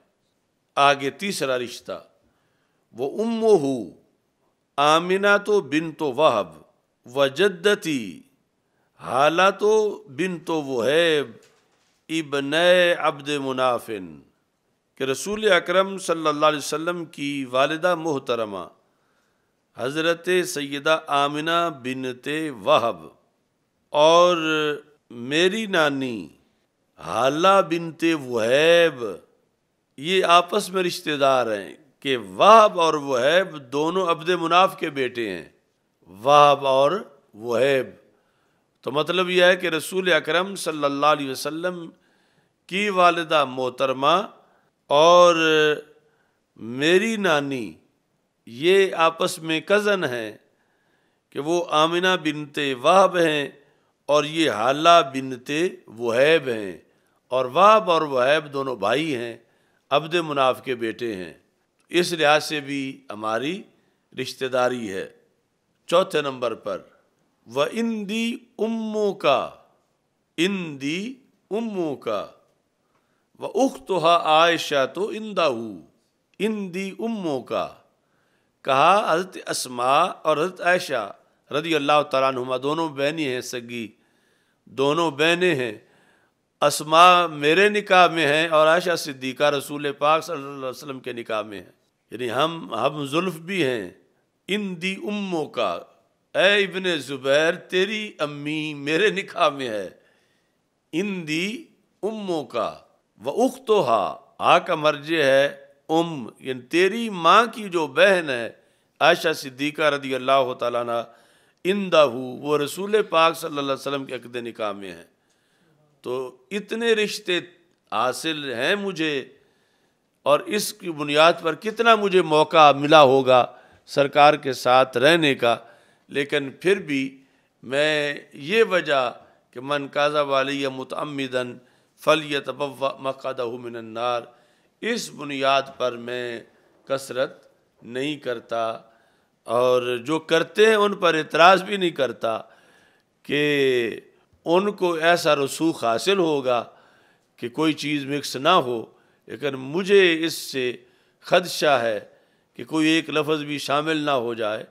آگے تیسرا رشتہ، وہ امہ آمنۃ بنت وہب وجدتی حالۃ بنت وہیب ابن عبد مناف، کہ رسول اکرم صلی اللہ علیہ وسلم کی والدہ محترمہ حضرت سیدہ آمنہ بنت وہب اور میری نانی حالہ بنت وہیب، یہ آپس میں رشتہ دار ہیں کہ وہب اور وہیب دونوں عبد مناف کے بیٹے ہیں، وہب اور وہیب۔ تو مطلب یہ ہے کہ رسول اکرم صلی اللہ علیہ وسلم کی والدہ محترمہ اور میری نانی یہ آپس میں کزن ہیں کہ وہ آمنہ بنت وہب ہیں اور یہ حالہ بنت وہیب ہیں، اور وہب اور وہیب دونوں بھائی ہیں، عبد مناف کے بیٹے ہیں، اس لحاظ سے بھی ہماری رشتہ داری ہے۔ چوتھے نمبر پر وَإِنْدِي أُمُّكَ، اندی امو کا، وَأُخْتُهَا عائشہ عِنْدَهُ، اندی امو کا، کہا حضرت اسماء اور حضرت عائشہ رضی اللہ تعالیٰ عنہما دونوں بہنیں ہیں، سگی دونوں بہنیں ہیں، اسماء میرے نکاح میں ہیں اور عائشہ صدیقہ رسول پاک صلی اللہ علیہ وسلم کے نکاح میں ہیں، یعنی ہم زلف بھی ہیں۔ اندی امو کا، اے ابن زبیر تیری امی میرے نکاح میں ہے، اندی امو کا، وَأُخْتُهَا، کا مرجع ہے یعنی تیری ماں کی جو بہن ہے عائشہ صدیقہ رضی اللہ تعالیٰ عنہ، اندہو، وہ رسول پاک صلی اللہ علیہ وسلم کے عقد نکاح میں ہیں۔ تو اتنے رشتے حاصل ہیں مجھے، اور اس کی بنیاد پر کتنا مجھے موقع ملا ہوگا سرکار کے ساتھ رہنے کا، لیکن پھر بھی میں یہ وجہ کہ من کاذب علی متعمداً فلیتبوأ مقعدہ من النار، اس بنیاد پر میں کثرت نہیں کرتا، اور جو کرتے ہیں ان پر اعتراض بھی نہیں کرتا کہ ان کو ایسا رسوخ حاصل ہوگا کہ کوئی چیز مکس نہ ہو، لیکن مجھے اس سے خدشہ ہے کہ کوئی ایک لفظ بھی شامل نہ ہو جائے،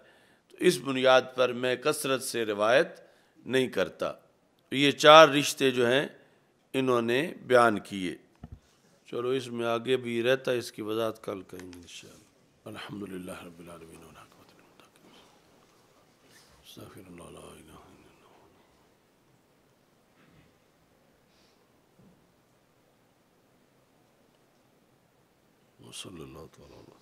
تو اس بنیاد پر میں کثرت سے روایت نہیں کرتا۔ یہ چار رشتے جو ہیں انہوں نے بیان کیے۔ چلو اس میں آگے بھی رہتا ہے، اس کی وضاحت کل کریں گے انشاءاللہ۔ الحمدللہ رب العالمین والعاقبۃ للمتقین، استغفر اللہ لا الہ الا اللہ، وصلی اللہ تعالی علیہ